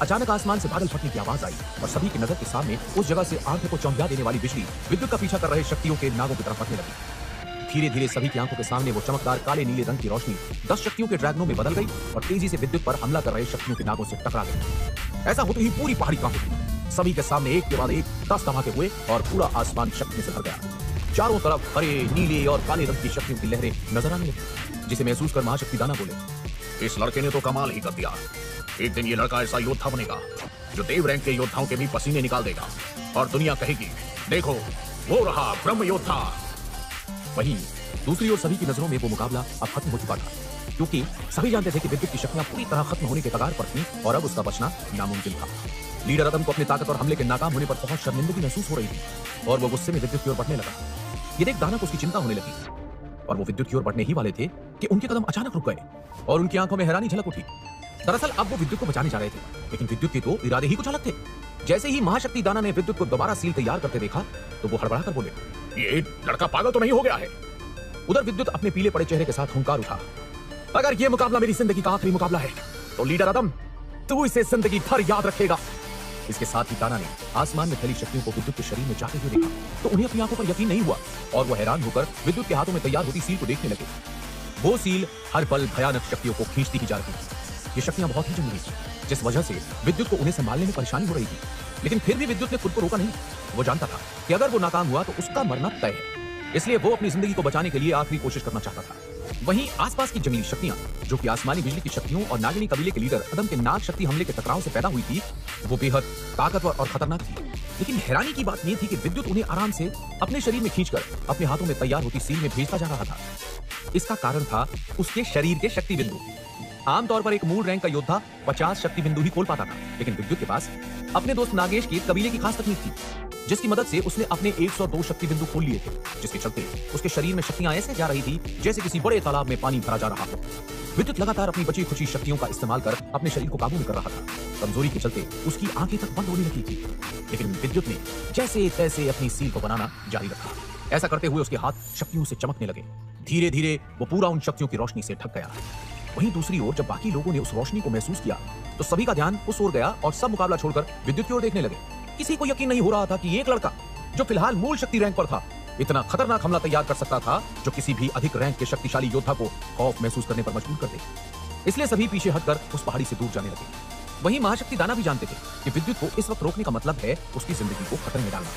अचानक आसमान से बादल फटने की आवाज आई और सभी की नजर के सामने उस जगह से आंखों को चौंधिया देने वाली बिजली विद्युत का पीछा कर रहे शक्तियों के नागों की तरफ बढ़ने लगी। धीरे धीरे सभी की आंखों के सामने वो चमकदार काले नीले रंग की रोशनी 10 शक्तियों के ड्रैगनों में बदल गई और तेजी से विद्युत पर हमला कर रहे शक्तियों के नागों से टकरा गई। ऐसा होते ही पूरी पहाड़ी कांप उठी। सभी के सामने एक के बाद एक 10 धमाके हुए और पूरा आसमान शक्ति से भर गया। चारों तरफ हरे नीले और काले रंग की शक्तियों की लहरें नजर आने लगी, जिसे महसूस कर महाशक्ति दाना बोले, इस लड़के ने तो कमाल ही कर दिया। एक दिन ये लड़का ऐसा योद्धा बनेगा जो देव रैंक के योद्धाओं के भी पसीने निकाल देगा और दुनिया कहेगी, देखो वो रहा ब्रह्म योद्धा। वहीं दूसरी ओर सभी की नजरों में वो मुकाबला अब खत्म हो चुका था, क्योंकि सभी जानते थे कि विद्युत की शक्तियां पूरी तरह खत्म होने के कगार पर थीं और अब उसका बचना नामुमकिन था। लीडर अदम को अपने ताकत और हमले के नाकाम होने पर बहुत शर्मिंदगी महसूस हो रही थी और वो गुस्से में विद्युत की ओर बढ़ने लगा। ये देख दाना को उसकी चिंता होने लगी और वो विद्युत की ओर बढ़ने ही वाले थे कि उनके कदम अचानक रुक गए और उनकी आंखों में हैरानी झलक उठी। दरअसल अब वो विद्युत को बचाने जा रहे थे, लेकिन विद्युत के तो इरादे ही कुछ अलग थे। जैसे ही महाशक्ति दाना ने विद्युत को दोबारा सील तैयार करते देखा, तो वो हड़बड़ा कर बोले, ये लड़का पागल तो नहीं हो गया है। उधर विद्युत अपने पीले पड़े चेहरे के साथ हुंकार उठा, अगर ये मुकाबला मेरी जिंदगी का आखिरी मुकाबला है, तो लीडर अदम, तू इसे जिंदगी भर याद रखेगा। इसके साथ ही दाना ने आसमान में फैली शक्तियों को विद्युत के शरीर में जाते हुए देखा, तो उन्हें अपनी आंखों पर यकीन नहीं हुआ और वो हैरान होकर विद्युत के हाथों में तैयार होती सील को देखने लगे। वो सील हर पल भयानक शक्तियों को खींचती ही जा रही थी। ये शक्तियां बहुत ही जंगली थी, जिस वजह से विद्युत को उन्हें संभालने में परेशानी हो रही थी। लेकिन फिर भी विद्युत ने खुद को रोका नहीं। वो जानता था कि अगर वो नाकाम हुआ तो उसका मरना तय है, इसलिए वो अपनी जिंदगी को बचाने के लिए आखिरी कोशिश करना चाहता था। वहीं आसपास की जंगली शक्तियां, जो कि आसमानी बिजली की शक्तियों और नागिनी कबीले के लीडर अदम के नाग शक्ति हमले के टकराव से पैदा हुई थी, वो बेहद ताकतवर और खतरनाक थी। लेकिन हैरानी की बात यह थी कि विद्युत उन्हें आराम से अपने शरीर में खींचकर अपने हाथों में तैयार होती सील में भेजता जा रहा था। इसका कारण था उसके शरीर के शक्ति बिंदु। आमतौर पर एक मूल रैंक का योद्धा 50 शक्ति बिंदु ही खोल पाता था, लेकिन विद्युत के पास अपने दोस्त नागेश की कबीले की खास तकनीक थी, जिसकी मदद से उसने अपने 102 शक्ति बिंदु खोल लिए थे, जिसके चलते उसके शरीर में शक्तियां ऐसे जा रही थी जैसे किसी बड़े तालाब में पानी भरा जा रहा हो। विद्युत लगातार अपनी बची खुची शक्तियों का इस्तेमाल कर अपने शरीर को काबू में कर रहा था। कमजोरी के चलते उसकी आंखें तक बंद होने लगी थी, लेकिन विद्युत ने जैसे तैसे अपनी सील को बनाना जारी रखा। ऐसा करते हुए उसके हाथ शक्तियों से चमकने लगे। धीरे धीरे वो पूरा उन शक्तियों की रोशनी से ढक गया। वहीं दूसरी ओर जब बाकी लोगों ने उस रोशनी को महसूस किया, तो सभी का ध्यान उस ओर गया और सब मुकाबला छोड़कर विद्युत की ओर देखने लगे। किसी को यकीन नहीं हो रहा था कि एक लड़का जो फिलहाल मूल शक्ति रैंक पर था, इतना खतरनाक हमला तैयार कर सकता था जो किसी भी अधिक रैंक के शक्तिशाली योद्धा को खौफ महसूस करने पर मजबूर कर दे। इसलिए सभी पीछे हटकर उस पहाड़ी से दूर जाने लगे। वहीं महाशक्ति दाना भी जानते थे कि विद्युत को इस वक्त रोकने का मतलब है उसकी जिंदगी को खतरे में डालना।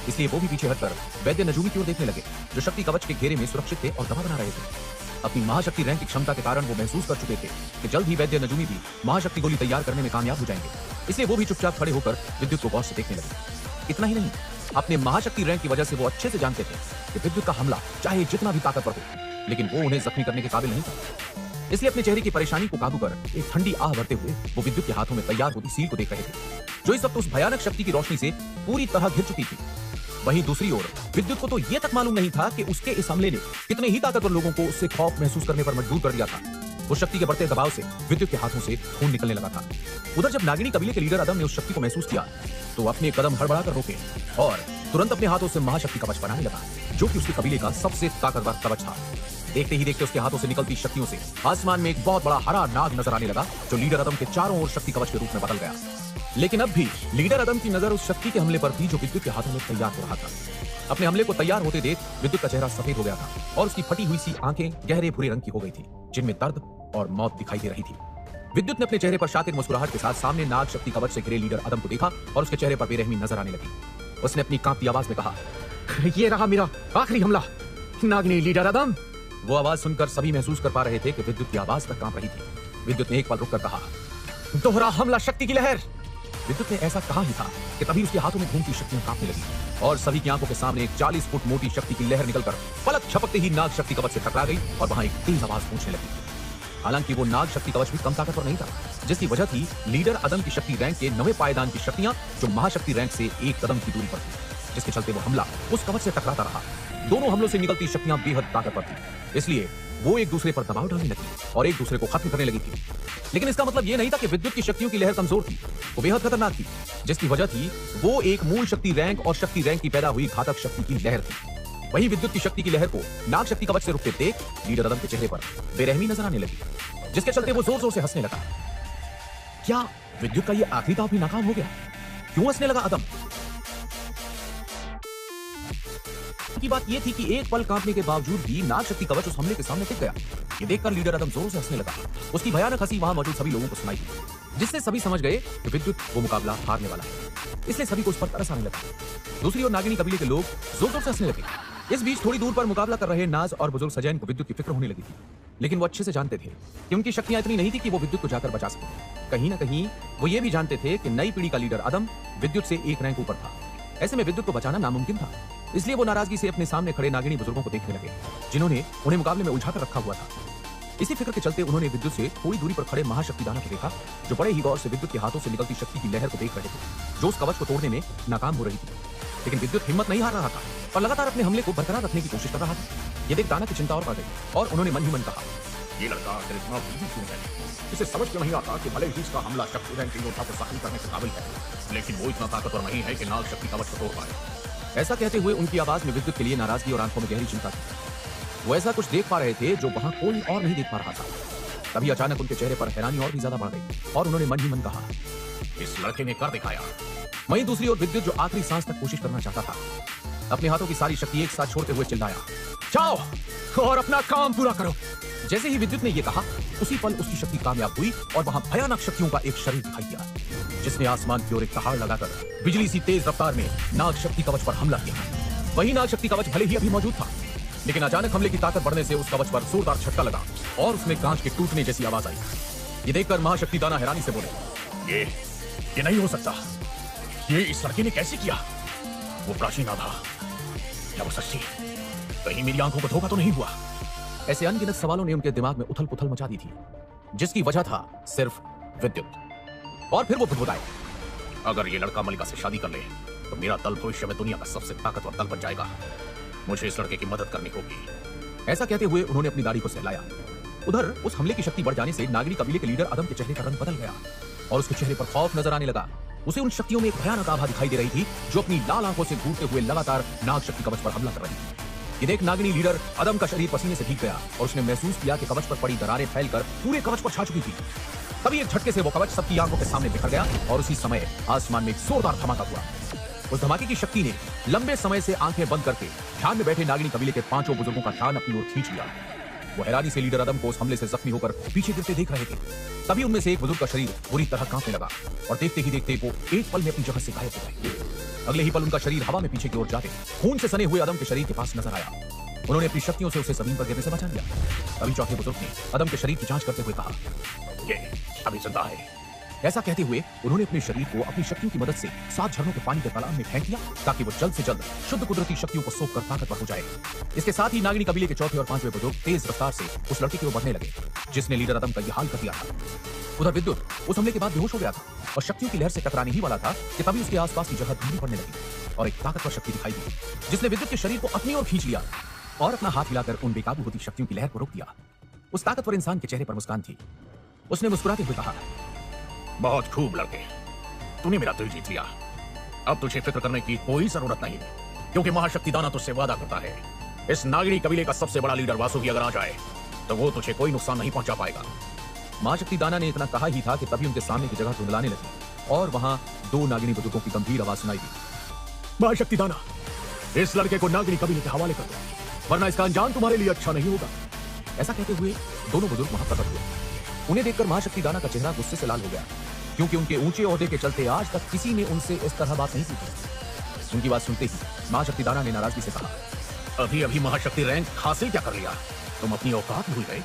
इसलिए वो भी पीछे हटकर वैद्य नजूमी की ओर देखने लगे, जो शक्ति कवच के घेरे में सुरक्षित थे और दवा बना रहे थे। अपनी महाशक्ति रैंक की क्षमता के कारण वो महसूस कर चुके थे कि जल्द ही वैद्य नजूमी भी महाशक्ति गोली तैयार करने में कामयाब हो जाएंगे। इसलिए वो भी चुपचाप खड़े होकर विद्युत को गौर से देखने लगे। इतना ही नहीं, अपने महाशक्ति रैंक की वजह से वो अच्छे से जानते थे कि विद्युत का हमला चाहे जितना भी ताकतवर हो, लेकिन वो उन्हें जख्मी करने के काबिल नहीं था। इसलिए अपने चेहरे की परेशानी को काबू कर एक ठंडी आह भरते हुए वो विद्युत के हाथों में तैयार होती सील को देख रहे थे, जो इस वक्त उस भयानक शक्ति की रोशनी से पूरी तरह घिर चुकी थी। वहीं दूसरी ओर विद्युत को तो यह तक मालूम नहीं था कि उसके इस हमले ने कितने ही ताकतवर लोगों को उससे खौफ महसूस करने पर मजबूर कर दिया था। उस शक्ति के बढ़ते दबाव से विद्युत के हाथों से खून निकलने लगा था। उधर जब नागिनी कबीले के लीडर अदम ने उस शक्ति को महसूस किया तो अपने कदम हड़बड़ाकर रोके और तुरंत अपने हाथों से महाशक्ति कवच बनाने लगा, जो कि उसके कबीले का सबसे ताकतवर कवच था। देखते ही देखते उसके हाथों से निकलती शक्तियों से आसमान में एक बहुत बड़ा हरा नाग नजर आने लगा, जो लीडर अदम के चारों ओर शक्ति कवच के रूप में बदल गया। लेकिन अब भी लीडर अदम की नजर उस शक्ति के हमले पर थी जो विद्युत के हाथों में तैयार हो रहा था। अपने हमले को तैयार होते देख विद्युत का चेहरा सफेद हो गया था और उसकी फटी हुई सी आंखें गहरे भूरे रंग की हो गई थी, जिनमें दर्द और मौत दिखाई दे रही थी। विद्युत ने अपने चेहरे पर शातिर मुस्कुराहट के साथ सामने नाग शक्ति कवच से घिरे लीडर अदम को देखा और उसके चेहरे पर बेरहमी नजर आने लगी। उसने अपनी कांपती आवाज में कहा, ये रहा मेरा आखिरी हमला, नागिनी लीडर अदम। वो आवाज सुनकर सभी महसूस कर पा रहे थे कि विद्युत की आवाज तक कांप रही थी। विद्युत ने एक पल रुककर कहा, दोहरा हमला शक्ति की लहर। विद्युत ने ऐसा कहा ही था कि तभी उसके हाथों में घूमती शक्तियां कांपने लगी और सभी की आंखों के सामने एक 40 फुट मोटी शक्ति की लहर निकलकर पलक झपकते ही नाग शक्ति कवच से टकरा गई और वहां एक तेज आवाज पहुंचने लगी। हालांकि वो नाग शक्ति कवच भी कम ताकतवर नहीं था, जिसकी वजह थी लीडर अदम की शक्ति रैंक के 9वें पायदान की शक्तियां, जो महाशक्ति रैंक से एक कदम की दूरी पर थी, जिसके चलते वो हमला उस कवच से टकराता रहा। दोनों हमलों से निकलती शक्तियां बेहद ताकतवर थी, इसलिए वो एक दूसरे पर दबाव डालने लगी और एक दूसरे को खत्म करने लगी थी। लेकिन इसका मतलब ये नहीं था कि विद्युत की शक्तियों की लहर कमजोर थी, वो बेहद खतरनाक थी, जिसकी वजह थी वो एक मूल शक्ति रैंक और शक्ति रैंक की पैदा हुई घातक शक्ति की लहर थी। वहीं विद्युत की शक्ति की लहर को नाग शक्ति कवच से रुकते देख लीडर अदम के चेहरे पर बेरहमी नजर आने लगी, जिसके चलते वो जोर जोर से हंसने लगा। क्या विद्युत का ये आखिरी दांव भी नाकाम हो गया? क्यों हंसने लगा अदम? की बात यह थी कि एक पल कांपने के बावजूद भी नाग शक्ति कवच उस हमले के सामने टिक गया। ये देखकर लीडर अदम जोरों से हंसने लगा। उसकी भयानक हंसी वहां मौजूद सभी लोगों को सुनाई दी, जिससे सभी समझ गए कि विद्युत वो मुकाबला हारने वाला है। इसलिए सभी को उस पर तरस आने लगा। दूसरी ओर नागिनी कबीले के लोग जोर जोर से हंसने लगे। इस बीच थोड़ी दूर पर मुकाबला कर रहे नाज और बुजुर्ग सजैन को विद्युत की फिक्र होने लगी थी, लेकिन वो अच्छे से जानते थे कि उनकी शक्तियां इतनी नहीं थी कि वो विद्युत को जाकर बचा सके। कहीं ना कहीं वो ये भी जानते थे कि नई पीढ़ी का लीडर अदम विद्युत से एक रैंक ऊपर था। ऐसे में विद्युत को बचाना नामुमकिन था। इसलिए वो नाराजगी से अपने सामने खड़े नागिनी बुजुर्गों को देखने लगे, जिन्होंने उन्हें मुकाबले में उलझा कर रखा हुआ था। इसी फिक्र के चलते उन्होंने विद्युत से थोड़ी दूरी पर खड़े महाशक्तिदानों को देखा, जो बड़े ही गौर से विद्युत के हाथों से निकलती शक्ति की लहर को देख रहे थे, जो उस कवच को तोड़ने में नाकाम हो रही थी। लेकिन विद्युत हिम्मत नहीं हार रहा था और लगातार अपने हमले को बरकरार रखने की कोशिश कर रहा था। ये देख दाना की चिंता और बढ़ गई और उन्होंने मन ही मन कहा, ये लड़का आखिर इतना बुद्धि क्यों है? इसे समझ क्यों नहीं आता कि भले ही इसका हमला शक्ति रैंक के योद्धा को जख्मी करने के काबिल है, लेकिन वो इतना ताकतवर नहीं है कि नाग शक्ति कवच को तोड़ पाए। ऐसा कहते हुए उनकी आवाज में विद्युत के लिए नाराजगी और आंखों में गहरी चिंता थी। वो ऐसा कुछ देख पा रहे थे जो वहां कोई और नहीं देख पा रहा था। तभी अचानक उनके चेहरे पर हैरानी और भी ज्यादा बढ़ गई और उन्होंने मन ही मन कहा, इस लड़के ने कर दिखाया। वहीं दूसरी ओर विद्युत, जो आखिरी सांस तक कोशिश करना चाहता था, अपने हाथों की सारी शक्ति एक साथ छोड़ते हुए चिल्लाया, जाओ और अपना काम पूरा करो। जैसे ही विद्युत ने यह कहा, उसी पल उसकी शक्ति कामयाब हुई और वहां भयानक शक्तियों का एक शरीर दिखाई दिया, जिसने आसमान की ओर एक पहाड़ लगाकर बिजली सी तेज रफ्तार में नाग शक्ति कवच पर हमला किया। वही नाग शक्ति कवच भले ही अभी मौजूद था, लेकिन अचानक हमले की ताकत बढ़ने से उस कवच पर जोरदार झटका लगा और उसमें कांच के टूटने जैसी आवाज आई। ये देखकर महाशक्ति दाना हैरानी से बोले, ये नहीं हो सकता। ये इस लड़के ने कैसे किया? वो प्राचीन आधा, क्या वो सच्ची? कहीं मेरी आंखों को धोखा तो नहीं हुआ? ऐसे अनगिनत सवालों ने उनके दिमाग में उथल पुथल मचा दी थी, जिसकी वजह था सिर्फ विद्युत। और फिर वो बुदबुदाए, अगर ये लड़का मलिका से शादी कर ले तो मेरा दल भविष्य में दुनिया का सबसे ताकतवर दल बन जाएगा। मुझे इस लड़के की मदद करनी होगी। ऐसा कहते हुए उन्होंने अपनी दाढ़ी को सहलाया। उधर उस हमले की शक्ति बढ़ जाने से नागिनी कबीले के लीडर अदम के चेहरे का रंग बदल गया और उसके चेहरे पर खौफ नजर आने लगा। उसे उन शक्तियों में एक भयानक आभा दिखाई दे रही थी, जो अपनी लाल आंखों से घूरते हुए लगातार नाग शक्ति कवच पर हमला कर रही थी। ये देख नागिनी लीडर अदम का शरीर पसीने से भीग गया और उसने महसूस किया कि कवच पर पड़ी दरारें फैलकर पूरे कवच पर छा चुकी थी। तभी एक झटके से वो कवच सबकी आंखों के सामने बिखर गया और उसी समय आसमान में एक जोरदार धमाका हुआ। उस धमाके की शक्ति ने लंबे समय से आंखें बंद करके ध्यान में बैठे नागिनी कबीले के 5 बुजुर्गों का ध्यान अपनी ओर खींच लिया। वो हैरानी से लीडर अदम को उस हमले से जख्मी होकर पीछे गिरते देख रहे थे। तभी उनमें से एक बुजुर्ग का शरीर बुरी तरह कांपने लगा और देखते ही देखते वो एक पल में अपनी जगह से गायब हो गए। अगले ही पल उनका शरीर हवा में पीछे की ओर जाते खून से सने हुए अदम के शरीर के पास नजर आया। उन्होंने अपनी शक्तियों से उसे जमीन पर गिरने से बचा लिया। तभी चौथे बुजुर्ग ने अदम के शरीर की जांच करते हुए कहा, ये अभी जिंदा है, ऐसा कहते हुए उन्होंने अपने शरीर को अपनी शक्तियों की मदद से 7 झरनों के पानी के तालाब में फेंक दिया ताकि वो जल्द से जल्द शुद्ध कुदरती शक्तियों को सोख कर ताकतवर हो जाए। इसके साथ ही नागिनी कबीले के चौथे और 5वें बुजुर्ग तेज रफ्तार से उस लड़के की ओर बढ़ने लगे जिसने लीडर अदम का यह हाल कर दिया था। उधर विद्युत उस हमले के बाद बेहोश हो गया था और शक्तियों की लहर से टकराने ही वाला था कि तभी उसके आसपास की जगह धीमी पड़ने लगी और एक ताकतवर शक्ति दिखाई दी जिसने विद्युत के शरीर को अपनी ओर खींच लिया और अपना हाथ हिलाकर उन बेकाबू होती शक्तियों की लहर को रोक दिया। उस ताकतवर इंसान के चेहरे पर मुस्कान थी। उसने मुस्कुराते हुए कहा, बहुत खूब लड़के, तूने मेरा दिल जीत लिया। अब तुझे फिक्र करने की कोई जरूरत नहीं, क्योंकि महाशक्ति दाना तुझसे वादा करता है इस नागिनी कबीले का सबसे बड़ा लीडर वासुकी अगर आ जाए तो वो तुझे कोई नुकसान नहीं पहुंचा पाएगा। महाशक्ति दाना ने इतना कहा ही था कि तभी उनके सामने की जगह धुंधलाने लगी और वहां 2 नागिनी बुजुर्गों की गंभीर आवाज सुनाई दी। महाशक्ति दाना, इस लड़के को नागिनी कबीले के हवाले कर दो, वरना इसका अंजाम तुम्हारे लिए अच्छा नहीं होगा। ऐसा कहते हुए दोनों बुजुर्ग वहां प्रकट हुए। उन्हें देखकर महाशक्ति दाना का चेहरा गुस्से से लाल हो गया, क्योंकि उनके ऊंचे ओहदे के चलते आज तक किसी ने उनसे इस तरह बात नहीं की थी। उनकी बात सुनते ही महाशक्ति दाना ने नाराजगी से कहा, अभी अभी महाशक्ति रैंक हासिल क्या कर लिया, तुम अपनी औकात भूल गए।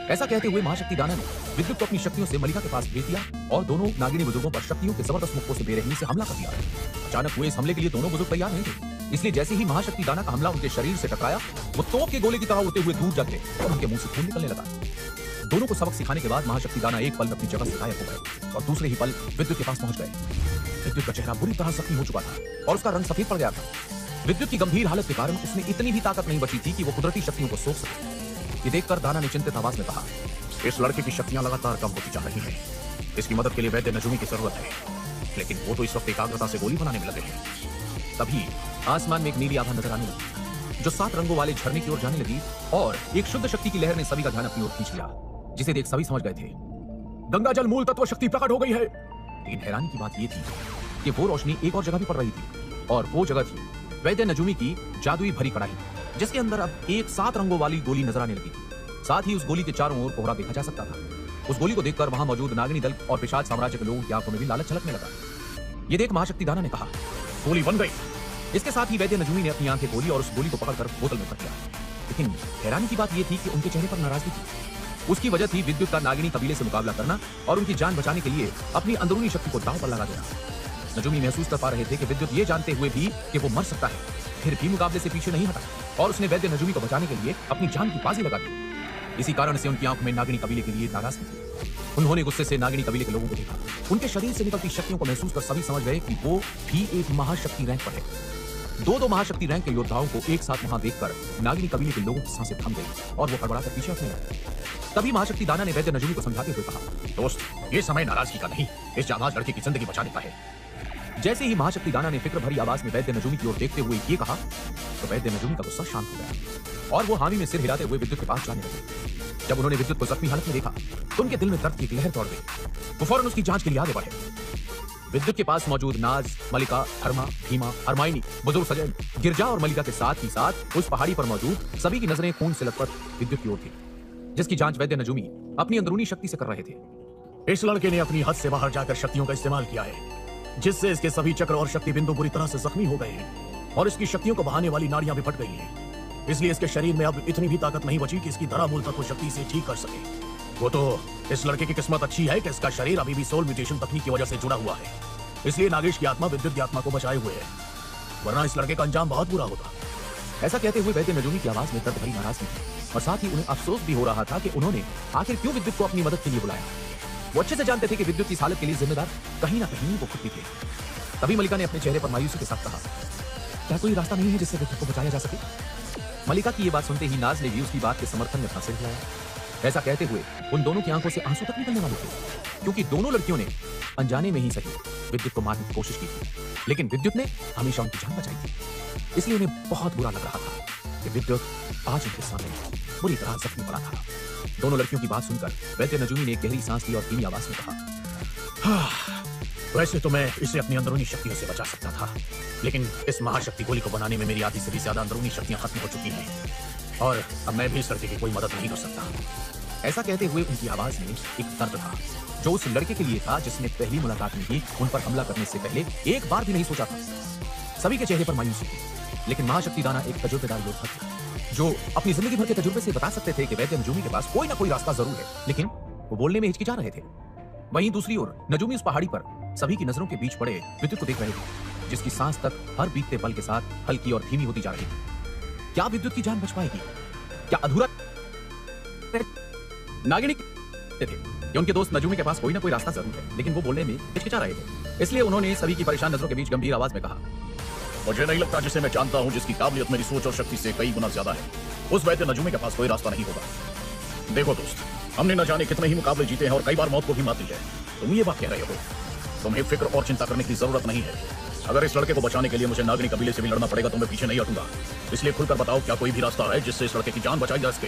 ऐसा कहते हुए महाशक्ति दाना ने विद्युत को अपनी शक्तियों से मलिका के पास भेज दिया और दोनों नागिनी बुजुर्गों पर शक्तियों के जबरदस्त मुक्कों से बेरहमी से हमला कर दिया। अचानक हुए इस हमले के लिए दोनों बुजुर्ग तैयार नहीं थे, इसलिए जैसे ही महाशक्ति दाना का हमला उनके शरीर से टकराया वो तोप के गोले की तरह उड़ते हुए दूर जा गिरे और उनके मुंह से खून निकलने लगा। दोनों को सबक सिखाने के बाद महाशक्ति दाना एक पल में अपनी जगह से गायब हो गए और दूसरे ही पल विद्युत के पास पहुंच गए। विद्युत का चेहरा बुरी तरह जख्मी हो चुका था और उसका रंग सफेद पड़ गया था। विद्युत की गंभीर हालत के कारण उसमें इतनी भी ताकत नहीं बची थी कि वो कुदरती शक्तियों को सोख सके। ये देखकर दाना ने चिंतित आवाज में कहा, इस लड़के की शक्तियां लगातार कम होती जा रही हैं। इसकी मदद के लिए वैद्य नजूमी की जरूरत है, लेकिन वो तो इस वक्त एकाग्रता से गोली बनाने में लगे हैं। तभी आसमान में एक नीली आभा नजर आने लगी जो 7 रंगों वाले झरने की ओर जाने लगी और एक शुद्ध शक्ति की लहर ने सभी का ध्यान अपनी ओर खींच लिया, जिसे देख सभी समझ गए थे गंगा जल मूल तत्व शक्ति प्रकट हो गई है। लेकिन हैरानी की बात यह थी कि वो रोशनी एक और जगह भी पड़ रही थी और वो जगह थी वैद्य नजूमी की जादुई भरी कड़ाही, जिसके अंदर अब एक 7 रंगों वाली गोली नजर आने लगी थी। साथ ही उस गोली के चारों ओर कोहरा देखा जा सकता था। उस गोली को देखकर वहां मौजूद नागिनी दल और पिशाच साम्राज्य के लोगों की आंखों में भी लालच झलकने लगा। ये देख महाशक्ति दाना ने कहा, गोली बन गई। इसके साथ ही वैद्य नजूमी ने अपनी आंखें खोली और उस गोली को पकड़कर बोतल में भर दिया। लेकिन हैरानी की बात यह थी कि उनके चेहरे पर नाराजगी थी। उसकी वजह थी विद्युत का नागिनी कबीले से मुकाबला करना और उनकी जान बचाने के लिए अपनी अंदरूनी शक्ति को दांव पर लगा देना। नजूमी महसूस कर पा रहे थे कि विद्युत ये जानते हुए भी कि वो मर सकता है, फिर भी मुकाबले से पीछे नहीं हटा और उसने वैद्य नजूमी को बचाने के लिए अपनी जान की बाजी लगा दी। इसी कारण से उनकी आंखों में नागिनी कबीले के लिए नाराजगी थी। उन्होंने गुस्से से नागिनी कबीले के लोगों को देखा। उनके शरीर से निकलती शक्तियों को महसूस कर सभी समझ गए कि वो भी एक महाशक्ति रैंक पर है। 2-2 महाशक्ति रैंक के योद्धाओं को एक साथ वहां देखकर नागिनी कबीले के लोगों की सांसें थम गई और वो हड़बड़ाकर पीछे हटने लगे। तभी महाशक्ति दाना ने वैद्य नजूमी को समझाते हुए कहा, दोस्त, ये समय नाराजगी का नहीं, इस जाबाज लड़के की जिंदगी बचाने का है। जैसे ही महाशक्ति दाना ने फिक्र भरी आवाज में वैद्य नजूमी की ओर देखते हुए ये कहा तो वैद्य नजूमी का गुस्सा शांत हो गया और वो हामी में सिर हिलाते हुए विद्युत के पास जाने लगे। जब उन्होंने विद्युत को जख्मी हालत में देखा तो उनके दिल में दर्द की एक लहर दौड़ गई। वो फौरन उसकी जांच के लिए आगे बढ़े। विद्युत के पास मौजूद नाज, मलिका, हरमा, भीमा, हरमाइनी, बुजुर्ग सजन, गिरजा और मलिका के साथ ही साथ उस पहाड़ी पर मौजूद सभी की नजरें खून से लथपथ विद्युत की ओर थी, जिसकी जांच वैद्य नजूमी अपनी अंदरूनी शक्ति से कर रहे थे। इस लड़के ने अपनी हद से बाहर जाकर शक्तियों का इस्तेमाल किया है, जिससे इसके सभी चक्र और शक्ति बिंदु बुरी तरह से जख्मी हो गए हैं और इसकी शक्तियों को बहाने वाली नाड़ियां भी फट गई हैं। इसलिए इसके शरीर में अब इतनी भी ताकत नहीं बची कि इसकी धरा मूल तत्व शक्ति से ठीक कर सके। वो तो इस लड़के की किस्मत अच्छी है कि इसका शरीर अभी भी सोल म्यूटेशन तकनीक की वजह से जुड़ा हुआ है, इसलिए नागेश की आत्मा विद्युत की आत्मा को बचाए हुए है, वरना इस लड़के का अंजाम बहुत बुरा होता। ऐसा कहते हुए वैद्य नजूमी की आवाज में दर्द भरी नाराजगी थी और साथ ही उन्हें अफसोस भी हो रहा था कि उन्होंने आखिर क्यों विद्युत को अपनी मदद के लिए बुलाया। वो अच्छे से जानते थे कि विद्युत की इस हालत के लिए जिम्मेदार कहीं ना कहीं वो खुद भी थे। तभी मलिका ने अपने चेहरे पर मायूसी के साथ कहा, क्या कोई रास्ता नहीं है जिससे विद्युत को बचाया जा सके? मलिका की ये बात सुनते ही नाज ने भी उसकी बात के समर्थन में अपना सिर हिलाया। ऐसा कहते हुए उन दोनों की आंखों से आंसू तक निकलने वाले थे, क्योंकि दोनों लड़कियों ने अनजाने में ही सही विद्युत को मारने की कोशिश की थी, लेकिन विद्युत ने हमेशा उनकी जान बचाई थी। इसलिए उन्हें बहुत बुरा लग रहा था कि विद्युत आज उनके सामने बुरी तरह जख्मी पड़ा था। दोनों लड़कियों की बात सुनकर वैद्य नजूमी ने एक गहरी सांस ली और धीमी आवाज में कहा, वैसे तो मैं इसे अपनी अंदरूनी शक्तियों से बचा सकता था, लेकिन इस महाशक्ति गोली को बनाने में मेरी आधी से भी ज्यादा अंदरूनी शक्तियां खत्म हो चुकी हैं और अब मैं भी इस लड़के की कोई मदद नहीं कर सकता। ऐसा कहते हुए उनकी आवाज में एक दर्द था जो उस लड़के के लिए था जिसने पहली मुलाकात में ही उन पर हमला करने से पहले एक बार भी नहीं सोचा था। सभी के चेहरे पर मायूसी थी, लेकिन महाशक्ति दाना एक तजुर्बेदार योद्धा थे जो अपनी जिंदगी भर के तजुर्बे से बता सकते थे कि वैद्य नजूमी के पास कोई ना कोई रास्ता जरूर है, लेकिन वो बोलने में हिचकिचा रहे थे। वहीं दूसरी ओर नजूमी उस पहाड़ी पर सभी की नजरों के बीच पड़े विद्युत को देख रहे थे, जिसकी सांस तक हर बीतते पल के साथ हल्की और धीमी होती जा रही थी। क्या विद्युत की जान बच पाएगी? क्या अधूरा नागिनी थे कि उनके दोस्त नजूमी के पास कोई ना कोई रास्ता जरूर है, लेकिन वो बोलने में हिचकिचा रहे थे। इसलिए उन्होंने सभी की परेशान नजरों के बीच गंभीर आवाज में कहा, मुझे नहीं लगता जिसे मैं जानता हूं, जिसकी काबिलियत मेरी सोच और शक्ति से कई गुना ज्यादा है, उस वैद्य नजूमी के पास कोई रास्ता नहीं होगा। देखो दोस्त, हमने न जाने कितने ही मुकाबले जीते हैं और कई बार मौत को भी मात दी है। तुम ये बात कह रहे हो, तुम्हें फिक्र और चिंता करने की जरूरत नहीं है। अगर इस लड़के को बचाने के लिए मुझे नागनी कबीले से भी लड़ना पड़ेगा तो मैं पीछे नहीं हटूंगा। इसलिए खुलकर बताओ, क्या कोई भी रास्ता है जिससे इस लड़के की जान बचाई जा सके?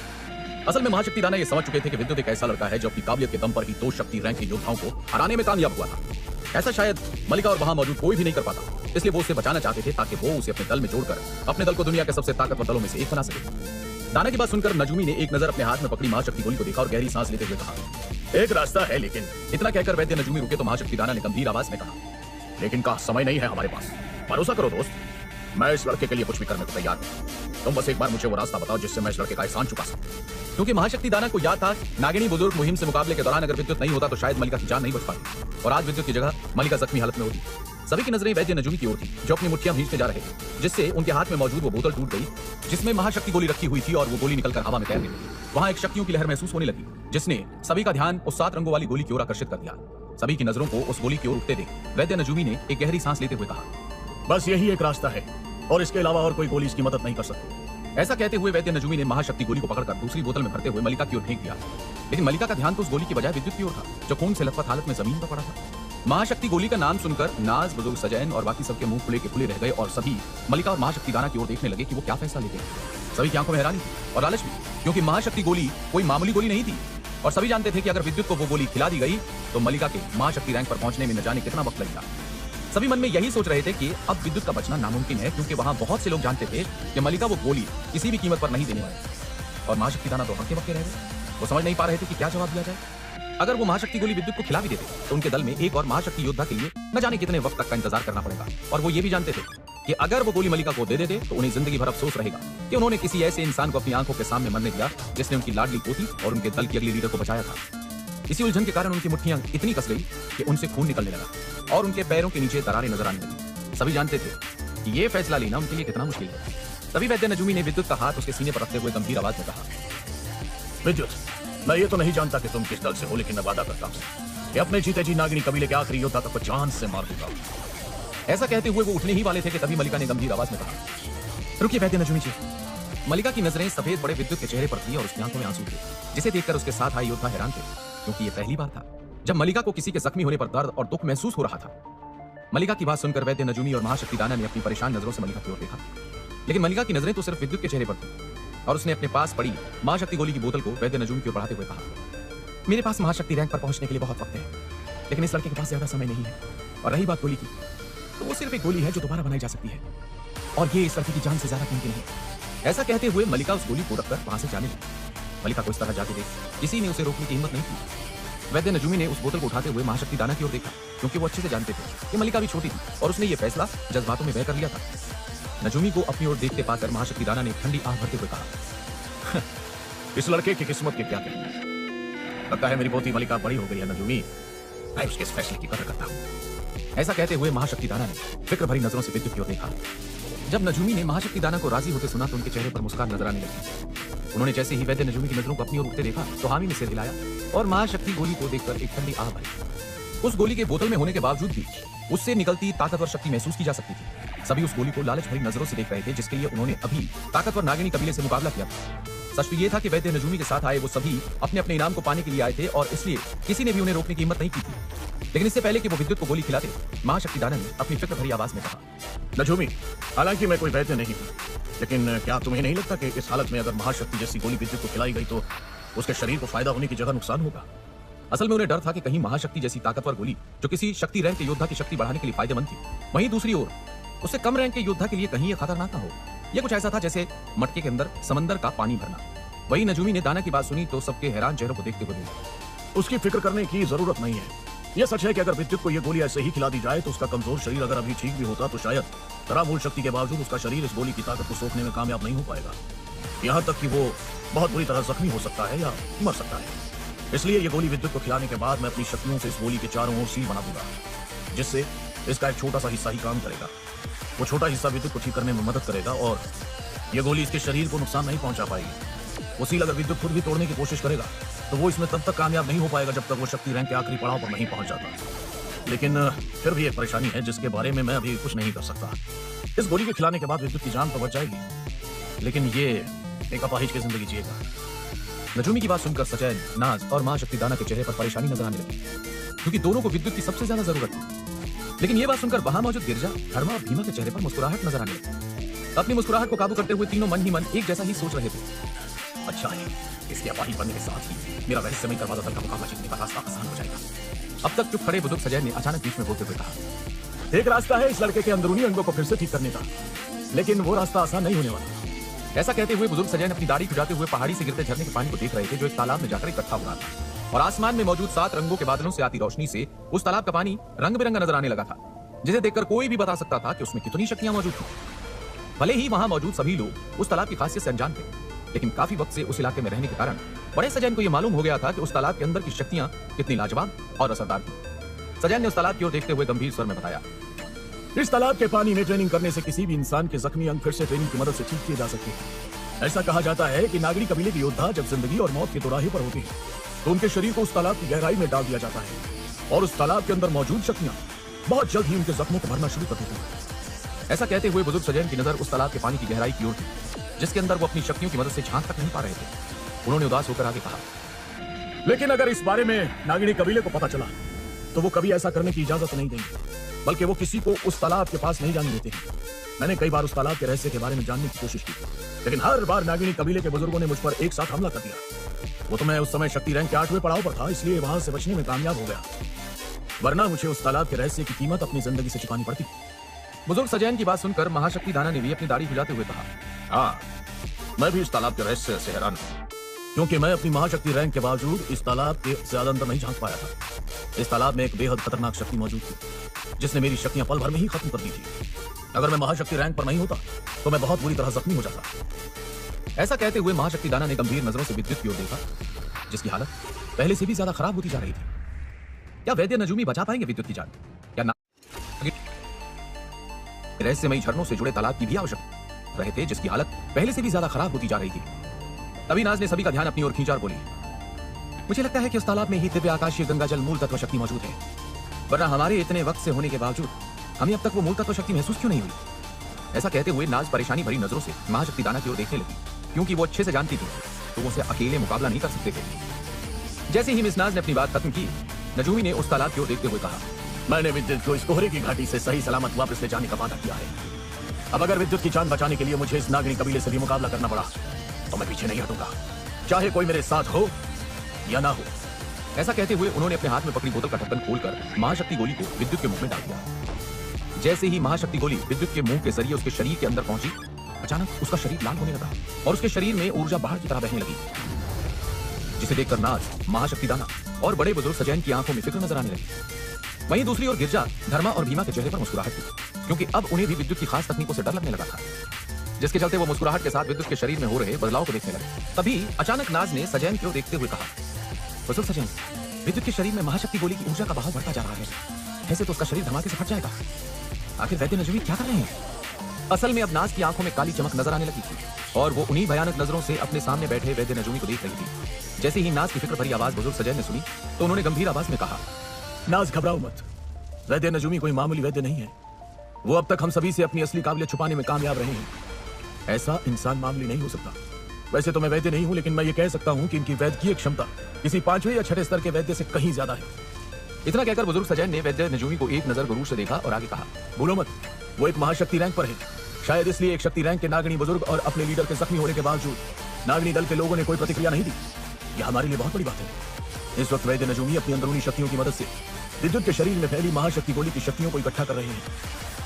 असल में महाशक्ति दाना ये समझ चुके थे कि विद्युत एक ऐसा लड़का है जो अपनी काबिलियत के दम पर ही 2 शक्ति रैंक के योद्धाओं को हराने में कामयाब हुआ था। ऐसा शायद मलिका और वहां मौजूद कोई भी नहीं कर पाता, इसलिए वो उसे बचाना चाहते थे ताकि वो उसे अपने दल में जोड़कर अपने दल को दुनिया के सबसे ताकतवर दलों में से एक बना सके। दाना की बात सुनकर नजूमी ने एक नजर अपने हाथ में पकड़ी महाशक्ति गोली को देखा और गहरी सांस लेते हुए कहा, एक रास्ता है, लेकिन इतना कहकर वैद्य नजूमी रुके तो महाशक्ति दाना ने गंभीर आवाज में कहा, लेकिन का समय नहीं है हमारे पास। भरोसा करो दोस्त, मैं इस लड़के के लिए कुछ भी करने को तैयार हूं। तुम बस एक बार मुझे वो रास्ता बताओ जिससे मैं इस लड़के का एहसान चुका सकूं। क्योंकि महाशक्ति दाना को याद था, नागिनी बुजुर्ग मुहिम से मुकाबले के दौरान अगर विद्युत नहीं होता तो शायद मलिका की जान नहीं बच पाती और आज विद्युत की जगह मलिका जख्मी हालत में होती। सभी की नजरें वैद्य नजूमी की ओर थी, जो अपनी मुट्ठियां भींचते जा रहे थे, जिससे उनके हाथ में मौजूद वो बोतल टूट गई जिसमें महाशक्ति गोली रखी हुई थी और वो गोली निकलकर हवा में तैर गई। वहां एक शक्तियों की लहर महसूस होने लगी, जिसने सभी का ध्यान उस 7 रंगों वाली गोली की ओर आकर्षित कर दिया। सभी की नजरों को उस गोली की ओर उठते देख वैद्य नजूमी ने एक गहरी सांस लेते हुए कहा, बस यही एक रास्ता है और इसके अलावा और कोई गोली इसकी मदद नहीं कर सकती। ऐसा कहते हुए वैद्य नजूमी ने महाशक्ति गोली को पकड़कर दूसरी बोतल में भरते हुए मलिका की ओर फेंक दिया, लेकिन मलिका का ध्यान तो उस गोली की बजाय विद्युत की ओर था, जो खून से लथपथ हालत में जमीन पर पड़ा था। महाशक्ति गोली का नाम सुनकर नाज, बुजुर्ग सजैन और बाकी सबके मुंह खुले के खुले रह गए और सभी मलिका और महाशक्ति दाना की ओर देखने लगे कि वो क्या फैसला लेते हैं। सभी की आंखों में हैरानी थी और लालच भी, क्योंकि महाशक्ति गोली कोई मामूली गोली नहीं थी और सभी जानते थे कि अगर विद्युत को वो गोली खिला दी गई तो मलिका के महाशक्ति रैंक पर पहुंचने में न जाने कितना वक्त लगेगा। सभी मन में यही सोच रहे थे कि अब विद्युत का बचना नामुमकिन है, क्योंकि वहां बहुत से लोग जानते थे कि मलिका वो गोली किसी भी कीमत पर नहीं देने वाले और महाशक्ति दाना तो हक्के बक्के रह गए। वो समझ नहीं पा रहे थे कि क्या जवाब दिया जाए। अगर वो महाशक्ति गोली विद्युत को खिला भी देते तो उनके दल में एक और महाशक्ति योद्धा के लिए न जाने कितने वक्त तक का इंतजार करना पड़ेगा। और वो ये भी जानते थे कि अगर वो गोली मलिका को दे देते तो उन्हें जिंदगी भर अफसोस रहेगा कि उन्होंने किसी ऐसे इंसान को अपनी आंखों के सामने मरने दिया जिसने उनकी लाडली पोती और उनके दल की अगली लीडर को बचाया था। इसी उलझन के कारण उनकी मुट्ठियां इतनी कस गई कि उनसे खून निकलने लगा और उनके पैरों के नीचे दरारें नजर आने लगी। सभी जानते थे कि ये फैसला लेना उनके लिए कितना मुश्किल है। तभी वैद्य नजूमी ने विद्युत का हाथ उसके सीने पर रखते हुए गंभीर आवाज में कहा, विद्युत, मैं ये तो नहीं जानता कि तुम किस दल से हो, लेकिन मैं वादा करता हूं कि अपने जीते जी नागिनी कबीले के आखिरी योद्धा तक को जान से मार दूंगा। ऐसा कहते हुए वो उठने ही वाले थे कि तभी मलिका ने गंभीर आवाज में कहा, रुकिए वैद्य नजूमी जी। मलिका की नजरें सफेद बड़े विद्युत के चेहरे पर थी और उसकी आंखों में आंसू थे, जिसे देखकर उसके साथ आए योद्धा हैरान थे, क्योंकि ये पहली बार था जब मलिका को किसी के जख्मी होने पर दर्द और दुख महसूस हो रहा था। मलिका की बात सुनकर वैद्य नजूमी और महाशक्ति दाना ने अपनी परेशान नजरों से मलिका की ओर देखा, लेकिन मलिका की नजरें तो सिर्फ विद्युत के चेहरे पर थी और उसने अपने पास पड़ी महाशक्ति गोली की बोतल को वैद्य नजूमी की ओर बढ़ाते हुए कहा, मेरे पास महाशक्ति रैंक पर पहुंचने के लिए बहुत वक्त है, लेकिन इस लड़के के पास ज्यादा समय नहीं है। और रही बात गोली की, तो वो सिर्फ एक गोली है जो दोबारा बनाई जा सकती है और ये इस लड़के की जान से ज्यादा कीमती है। ऐसा कहते हुए मलिका उस गोली को रखकर वहां से जाने लगी। मलिका को इस तरह जाते देख किसी ने उसे रोकने की हिम्मत नहीं की। वैद्य नजूमी ने उस बोतल को उठाते हुए महाशक्ति दाना की ओर देखा, क्योंकि वो अच्छे से जानते थे कि मलिका भी छोटी थी और उसने ये फैसला जज्बातों में बह कर लिया था। नजूमी को अपनी ओर देखते पाकर महाशक्ति दाना ने ठंडी आह भरते हुए कहा, इस लड़के की किस्मत के क्या कहना। लगता है मेरी पोती मलिका बड़ी हो गई है नजूमी, मैं उसके इस फैसले की कदर करता हूं। ऐसा कहते हुए महाशक्ति दाना ने फिक्र भरी नजरों से विद्युत की ओर देखा। जब नजूमी ने महाशक्ति दाना को राजी होते सुना तो उनके चेहरे पर मुस्कान नजर आने लगी। उन्होंने जैसे ही वैद्य नजूमी की नजरों को अपनी ओर उठते देखा तो हामी में सिर हिलाया और महाशक्ति गोली को देखकर एक ठंडी आह भरी। उस गोली के बोतल में होने के बावजूद भी उससे निकलती ताकतवर शक्ति महसूस की जा सकती थी। सभी उस गोली को लालच भरी नजरों से देख रहे थे, जिसके लिए उन्होंने अभी ताकतवर नागिनी कबीले से मुकाबला किया था। सच तो ये था कि वैद्य नजूमी के साथ आए वो सभी अपने अपने इनाम को पाने के लिए आए थे और इसलिए किसी ने भी उन्हें रोकने की हिम्मत नहीं की थी। लेकिन इससे पहले कि वो विद्युत को गोली खिलाते, महाशक्ति दाना ने अपनी फिक्र भरी आवाज में कहा, नजूमी, हालांकि मैं कोई वैद्य नहीं हूं, लेकिन क्या तुम्हें नहीं लगता कि इस हालत में अगर महाशक्ति जैसी गोली विद्युत को खिलाई गई तो उसके शरीर को फायदा होने की जगह नुकसान होगा? असल में उन्हें डर था कि कहीं महाशक्ति जैसी ताकतवर गोली जो किसी शक्ति रैंक के योद्धा की शक्ति बढ़ाने के लिए फायदेमंद थी, वहीं दूसरी ओर उससे कम रैंक के योद्धा के लिए कहीं ये खतरनाक ना हो। यह कुछ ऐसा था जैसे मटके के अंदर समंदर का पानी भरना। वही नजूमी ने दाना की बात सुनी तो सबके हैरान चेहरों को देखते हुए बोला, उसकी फिक्र करने की जरूरत नहीं है। यह सच है कि अगर विद्युत को यह गोली ऐसे ही खिला दी जाए तो उसका कमजोर शरीर अगर अभी ठीक भी होता तो शायद तरामूल शक्ति के बावजूद उसका शरीर इस गोली की ताकत को सोखने में कामयाब नहीं हो पाएगा। यहां तक कि वो बहुत बुरी तरह जख्मी हो सकता है या मर सकता है। इसलिए ये गोली विद्युत को खिलाने के बाद मैं अपनी शक्तियों से इस गोली के चारों ओर सील बना दूंगा, जिससे इसका एक छोटा सा हिस्सा ही काम करेगा। वो छोटा हिस्सा विद्युत को ठीक करने में मदद करेगा और ये गोली इसके शरीर को नुकसान नहीं पहुंचा पाएगी। वो सील अगर विद्युत खुद भी तोड़ने की कोशिश करेगा तो वो इसमें तब तक कामयाब नहीं हो पाएगा जब तक वो शक्ति रैंक के आखिरी पड़ाव पर नहीं पहुंच जाता। लेकिन फिर भी एक परेशानी है जिसके बारे में मैं अभी कुछ नहीं कर सकता। इस गोली के खिलाने के बाद विद्युत की जान तो बच जाएगी, लेकिन ये एक अपाहिज की जिंदगी जिएगा। नजूमी की बात सुनकर सचैन, नाज और महाशक्ति दाना के चेहरे पर परेशानी नजर आने लगी, क्योंकि दोनों को विद्युत की सबसे ज्यादा जरूरत थी। लेकिन यह बात सुनकर वहां मौजूद गिरजा, धर्मा और भीमा के चेहरे पर मुस्कुराहट नजर आने लगी। अपनी मुस्कुराहट को काबू करते हुए तीनों मन ही मन एक जैसा ही सोच रहे थे। अच्छा है, इसके अपाहिज बनने के साथ ही मेरा रहस्यमय दरवाजा तक का मुकाबला जीतने का रास्ता आसान हो जाएगा। अब तक चुप खड़े बुजुर्ग सजैन ने अचानक बीच में बोलते हुए कहा, एक रास्ता है इस लड़के के अंदरूनी अंगों को फिर से ठीक करने का, लेकिन वो रास्ता आसान नहीं होने वाला। ऐसा कहते हुए बुजुर्ग सजैन अपनी दाढ़ी खुजाते हुए पहाड़ी से गिरते झरने के पानी को देख रहे थे, जो एक तालाब में जाकर इकट्ठा हो रहा था। और आसमान में मौजूद 7 रंगों के बादलों से आती रोशनी से उस तालाब का पानी रंग बिरंगा नजर आने लगा था, जिसे देखकर कोई भी बता सकता था कि उसमें कितनी शक्तियां मौजूद थी। भले ही वहां मौजूद सभी लोग उस तालाब की खासियत से अनजान थे, लेकिन काफी वक्त से उस इलाके में रहने के कारण बड़े सजैन को यह मालूम हो गया था कि उस तालाब के अंदर की शक्तियां कितनी लाजवाब और असरदार थी। सजैन ने उस तालाब की ओर देखते हुए गंभीर स्वर में बताया, इस तालाब के पानी में ट्रेनिंग करने से किसी भी इंसान के जख्मी अंग फिर से ट्रेनिंग की मदद से ठीक किए जा सकते हैं। ऐसा कहा जाता है कि नागरी कबीले के योद्धा जब जिंदगी और मौत के दोराहे पर होते हैं तो उनके शरीर को उस तालाब की गहराई में डाल दिया जाता है और उस तालाब के अंदर मौजूद शक्तियां बहुत जल्द ही उनके जख्मों को भरना शुरू कर देती हैं। ऐसा कहते हुए बुजुर्ग सजैन की नजर उस तालाब के पानी की गहराई की ओर थी, जिसके अंदर वो अपनी शक्तियों की मदद से झांक तक नहीं पा रहे थे। उन्होंने उदास होकर आगे कहा, लेकिन अगर इस बारे में नागिनी कबीले को पता चला तो वो कभी ऐसा करने की इजाजत नहीं देंगे, बल्कि वो किसी को उस तालाब के पास नहीं जाने देते हैं। मैंने कई बार उस तालाब के रहस्य के बारे में जानने की कोशिश की, लेकिन हर बार नागिनी कबीले के बुजुर्गों ने मुझ पर एक साथ हमला कर दिया। वो तो मैं उस समय शक्ति रैंक के 8वें पड़ाव पर था, इसलिए वहां से बचने में कामयाब हो गया, वरना मुझे उस तालाब के रहस्य की कीमत अपनी जिंदगी से चुकानी पड़ती। बुजुर्ग सजैन की बात सुनकर महाशक्ति दाना ने भी अपनी दाढ़ी खुजाते हुए कहा, हाँ, मैं भी इस तालाब के रहस्य से हैरान हूँ, क्योंकि मैं अपनी महाशक्ति रैंक के बावजूद इस तालाब के ज्यादा अंदर नहीं झांक पाया था। इस तालाब में एक बेहद खतरनाक शक्ति मौजूद थी, जिसने मेरी शक्तियां पल भर में ही खत्म कर दी थी। अगर मैं महाशक्ति रैंक पर नहीं होता तो मैं बहुत बुरी तरह जख्मी हो जाता। ऐसा कहते हुए महाशक्ति दाना ने गंभीर नजरों से विद्युत की ओर देखा, जिसकी हालत पहले से भी ज्यादा खराब होती जा रही थी। क्या वैद्य नजूमी बचा पाएंगे विद्युत की जान? क्या रहस्यमयी झरनों से जुड़े तालाब की भी आवश्यक रहे थे, जिसकी हालत पहले से भी ज्यादा खराब होती जा रही थी। तभी नाज ने सभी का ध्यान अपनी ओर खींचा और बोली, मुझे लगता है कि उस तालाब में ही दिव्य आकाशीय गंगाजल मूल तत्व शक्ति मौजूद है, वरना हमारे इतने वक्त से होने के बावजूद हमें अब तक वो मूल तत्व शक्ति महसूस क्यों नहीं हुई। ऐसा कहते हुए नाज परेशानी भरी नजरों से महाशक्ति दाना की ओर देखने लगी, क्योंकि वो अच्छे से जानती थी तो वो उसे अकेले मुकाबला नहीं कर सकते थे। जैसे ही मिस नाज ने अपनी बात खत्म की, नजूमी ने उस तालाब की ओर देखते हुए कहा, मैंने विद्युत को इस कोहरे की घाटी से सही सलामत वापस ले जाने का वादा किया है। अब अगर विद्युत की जान बचाने के लिए मुझे इस नागरी कबीले से भी मुकाबला करना पड़ा तो मैं पीछे नहीं हटूंगा, चाहे कोई मेरे साथ हो या ना हो। ऐसा कहते हुए उन्होंने अपने हाथ में पकड़ी बोतल का ढक्कन खोलकर महाशक्ति गोली को विद्युत के मुंह में डाल दिया। जैसे ही महाशक्ति गोली विद्युत के मुंह के जरिए उसके शरीर के अंदर पहुंची, अचानक उसका शरीर लाल होने लगा और उसके शरीर में ऊर्जा बाहर की तरह बहने लगी, जिसे देखकर नाज, महाशक्ति दाना और बड़े बुजुर्ग सजैन की आंखों में फिक्र नजर आने लगी। वहीं दूसरी ओर गिरजा, धर्मा और भीमा के चेहरे पर मुस्कुराहट थी, क्योंकि अब उन्हें भी विद्युत की खास तकनीकों से डर लगने लगा था, जिसके चलते वो मुस्कुराहट के साथ विद्युत के शरीर में हो रहे बदलाव को देखने लगे। तभी अचानक नाज ने सजैन की ओर देखते हुए कहा, बुजुर्ग सजैन, विद्युत के शरीर में महाशक्ति गोली की ऊर्जा का बहाव बढ़ता जा रहा है, ऐसे तो उसका शरीर धमाके से फट जाएगा। आखिर वैद्य नजूमी क्या कर रहे हैं? असल में अब नाज की आंखों में काली चमक नजर आने लगी थी और वो उन्हीं भयानक नजरों से अपने सामने बैठे वैद्य नजूमी को देख रही थी। जैसे ही नाज की फिक्र भरी आवाज बुजुर्ग सजैन ने सुनी तो उन्होंने गंभीर आवाज में कहा, नाज घबराओ मत, वैद्य नजूमी कोई मामूली वैद्य नहीं है। वो अब तक हम सभी से अपनी असली काबिलियत छुपाने में कामयाब रहे हैं। ऐसा इंसान मामूली नहीं हो सकता। वैसे तो मैं वैद्य नहीं हूं, लेकिन मैं ये कह सकता हूं कि इनकी वैद्यकीय क्षमता किसी 5वें या 6ठे स्तर के वैद्य से कहीं ज्यादा है। इतना कहकर बुजुर्ग सजैन ने वैद्य नजूमी को एक नजर गुरूर से देखा और आगे कहा, भूलो मत, वो एक महाशक्ति रैंक पर है। शायद इसलिए एक शक्ति रैंक के नागनी बुजुर्ग और अपने लीडर के जख्मी होने के बावजूद नागनी दल के लोगों ने कोई प्रतिक्रिया नहीं दी। यह हमारे लिए बहुत बड़ी बात है। इस वक्त वैद्य नजूमी अपनी अंदरूनी शक्तियों की मदद से विद्युत के शरीर में फैली महाशक्ति गोली की शक्तियों को इकट्ठा कर रहे हैं,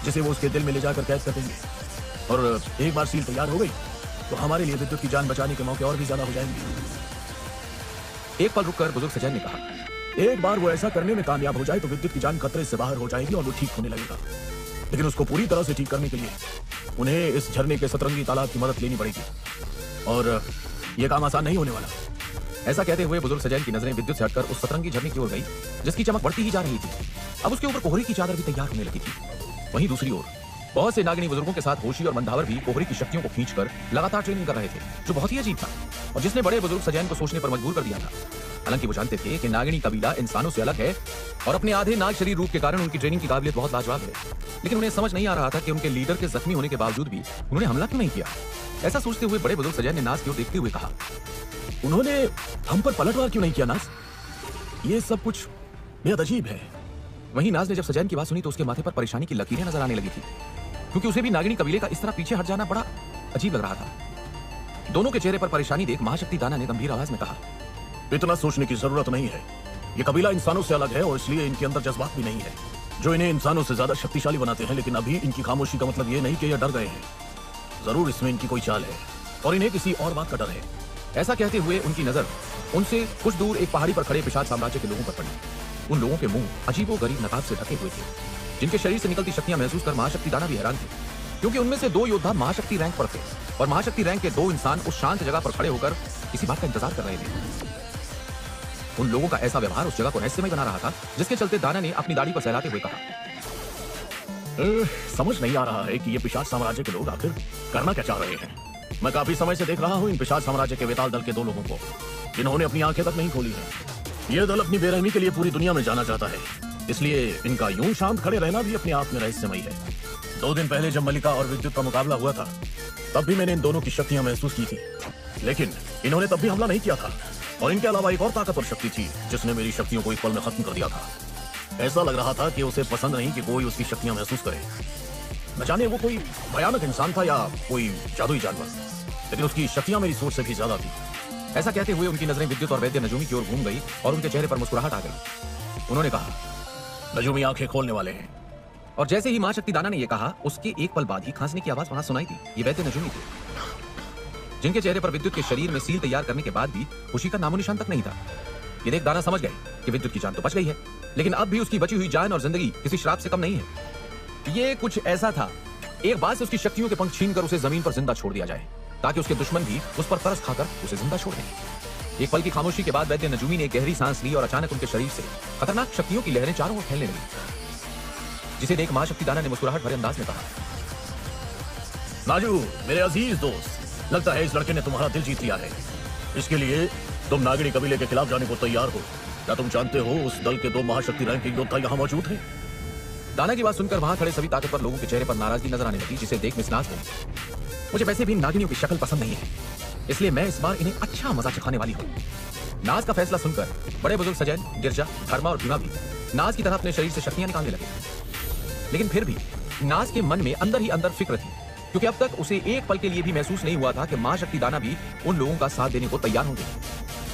जिसे वो उसके दिल में ले जाकर कैद कर देंगे। और एक बार सील तैयार हो गई तो हमारे लिए विद्युत की जान बचाने के मौके और भी ज्यादा हो जाएंगे। एक पल रुककर बुजुर्ग सजैन ने कहा, एक बार वो ऐसा करने में कामयाब हो जाए तो विद्युत की जान खतरे से बाहर हो जाएगी और वो ठीक होने लगेगा। लेकिन उसको पूरी तरह से ठीक करने के लिए उन्हें इस झरने के सतरंगी तालाब की मदद लेनी पड़ेगी और यह काम आसान नहीं होने वाला। ऐसा कहते हुए बुजुर्ग सजैन की नजरें विद्युत से हटकर उस सतरंगी झरने की ओर गई जिसकी चमक बढ़ती ही जा रही थी। अब उसके ऊपर कोहरे की चादर भी तैयार होने लगी थी। वहीं दूसरी ओर बहुत से नागिनी बुजुर्गों के साथ होशी और मंदावर भी कोहरे की शक्तियों को खींचकर लगातार ट्रेनिंग कर रहे थे, जो बहुत ही अजीब था और जिसने बड़े बुजुर्ग सजैन को सोचने पर मजबूर कर दिया था। हालांकि वो जानते थे कि नागिनी कबीला इंसानों से अलग है और अपने आधे नाग शरीर रूप के कारण उनकी ट्रेनिंग की काबिलियत बहुत लाजवाब है, लेकिन उन्हें समझ नहीं आ रहा था कि उनके लीडर के जख्मी होने के बावजूद भी उन्होंने हमला क्यों नहीं किया। ऐसा सोचते हुए बड़े बुजुर्ग सजैन ने नाज की ओर देखते हुए कहा, उन्होंने हम पर पलटवार क्यों नहीं किया नाज? ये सब कुछ बेहद अजीब है। वहीं नाज ने जब सजैन की बात सुनी तो उसके माथे पर परेशानी की लकीरें नजर आने लगी थी, क्योंकि उसे भी नागिनी कबीले का इस तरह पीछे हट जाना बड़ा अजीब लग रहा था। दोनों के चेहरे पर परेशानी देख महाशक्ति दाना ने गंभीर आवाज में कहा, इतना सोचने की जरूरत नहीं है। ये कबीला इंसानों से अलग है और इसलिए इनके अंदर जज्बात भी नहीं है जो इन्हें इंसानों से ज्यादा शक्तिशाली बनाते हैं, लेकिन अभी इनकी खामोशी का मतलब ये नहीं कि ये डर गए हैं। जरूर इसमें इनकी कोई चाल है और इन्हें किसी और बात का डर है। ऐसा कहते हुए उनकी नजर उनसे कुछ दूर एक पहाड़ी पर खड़े पिशाच साम्राज्य के लोगों पर पड़ी। उन लोगों के मुंह अजीबोगरीब नकाब से ढके हुए थे, जिनके शरीर से निकलती शक्तियां महसूस कर महाशक्ति दाना भी हैरान थे, क्योंकि उनमें से 2 योद्धा महाशक्ति रैंक पर थे और महाशक्ति रैंक के 2 इंसान उस शांत जगह पर खड़े होकर किसी बात का इंतजार कर रहे थे। उन लोगों का ऐसा व्यवहार उस जगह को रहस्यमय बना रहा था, जिसके चलते दाना ने अपनी दाढ़ी पर सहलाते हुए कहा, समझ नहीं आ रहा है कि ये पिशाच साम्राज्य के लोग आखिर करना क्या चाह रहे हैं। मैं काफी समय से देख रहा हूँ इन पिशाच साम्राज्य के वेताल दल के 2 लोगों को, जिन्होंने अपनी आंखें तक नहीं खोली है। ये दल अपनी बेरहमी के लिए पूरी दुनिया में जाना जाता है, इसलिए इनका यूं शांत खड़े रहना भी अपने आप में रहस्यमय है। 2 दिन पहले जब मलिका और विद्युत का मुकाबला हुआ था, तब भी मैंने इन दोनों की शक्तियां महसूस की थी, लेकिन इन्होंने तब भी हमला नहीं किया था। और इनके अलावा एक और ताकतवर शक्ति थी जिसने मेरी शक्तियों को एक पल में खत्म कर दिया था। ऐसा लग रहा था कि उसे पसंद नहीं कि कोई उसकी शक्तियां महसूस करे। न जाने वो कोई भयानक इंसान था या कोई जादुई जानवर, लेकिन उसकी शक्तियां मेरी सोच से भी ज्यादा थी। ऐसा कहते हुए उनकी नजरें विद्युत और वैद्य नजूमी की ओर घूम गई और उनके चेहरे पर मुस्कुराहट आ गई। उन्होंने कहा, नजूमी आंखें खोलने वाले हैं। और जैसे ही महाशक्ति दाना ने यह कहा, उसके एक पल बाद ही खांसने की आवाज वहां सुनाई थी। ये वैद्य नजूमी थे, जिनके चेहरे पर विद्युत के शरीर में सील तैयार करने के बाद भी खुशी का नामो निशान तक नहीं था। ये देख दाना समझ गए कि विद्युत की जान तो बच गई है, लेकिन अब भी उसकी बची हुई जान और जिंदगी किसी श्राप से कम नहीं है। ये कुछ ऐसा था, एक बार से उसकी शक्तियों के पंख छीनकर उसे जमीन पर जिंदा छोड़ दिया जाए, ताकि उसके दुश्मन भी उस पर तरस खाकर उसे जिंदा छोड़ दें। एक पल की खामोशी के बाद वैद्य नजूमी ने एक गहरी सांस ली और अचानक उनके शरीर से खतरनाक शक्तियों की लहरें चारों ओर फैलने लगी, जिसे देख महाशक्ति दाना ने मुस्कुराहट भरे अंदाज में कहा, नाजू मेरे अजीज दोस्त, लगता है इस लड़के ने तुम्हारा दिल जीत लिया है। इसके लिए तुम नागिनी कबीले के खिलाफ जाने को तैयार हो। क्या तुम जानते हो उस दल के 2 महाशक्ति रैंक के योद्धा यहाँ मौजूद हैं? दाना की बात सुनकर वहां खड़े सभी ताकतवर लोगों के चेहरे पर नाराजगी नजर आने लगी, जिसे देख मिस नाज बोली, मुझे वैसे भी नागिनियों की शक्ल पसंद नहीं है, इसलिए मैं इस बार इन्हें अच्छा मजा चखाने वाली हूँ। नाज का फैसला सुनकर बड़े बुजुर्ग सजैन, गिरजा, धर्मा और भीमा भी नाज की तरह अपने शरीर से शक्तियां निकालने लगे, लेकिन फिर भी नाज के मन में अंदर ही अंदर फिक्र थी, क्योंकि अब तक उसे एक पल के लिए भी महसूस नहीं हुआ था कि महाशक्ति दाना भी उन लोगों का साथ देने को तैयार होंगे।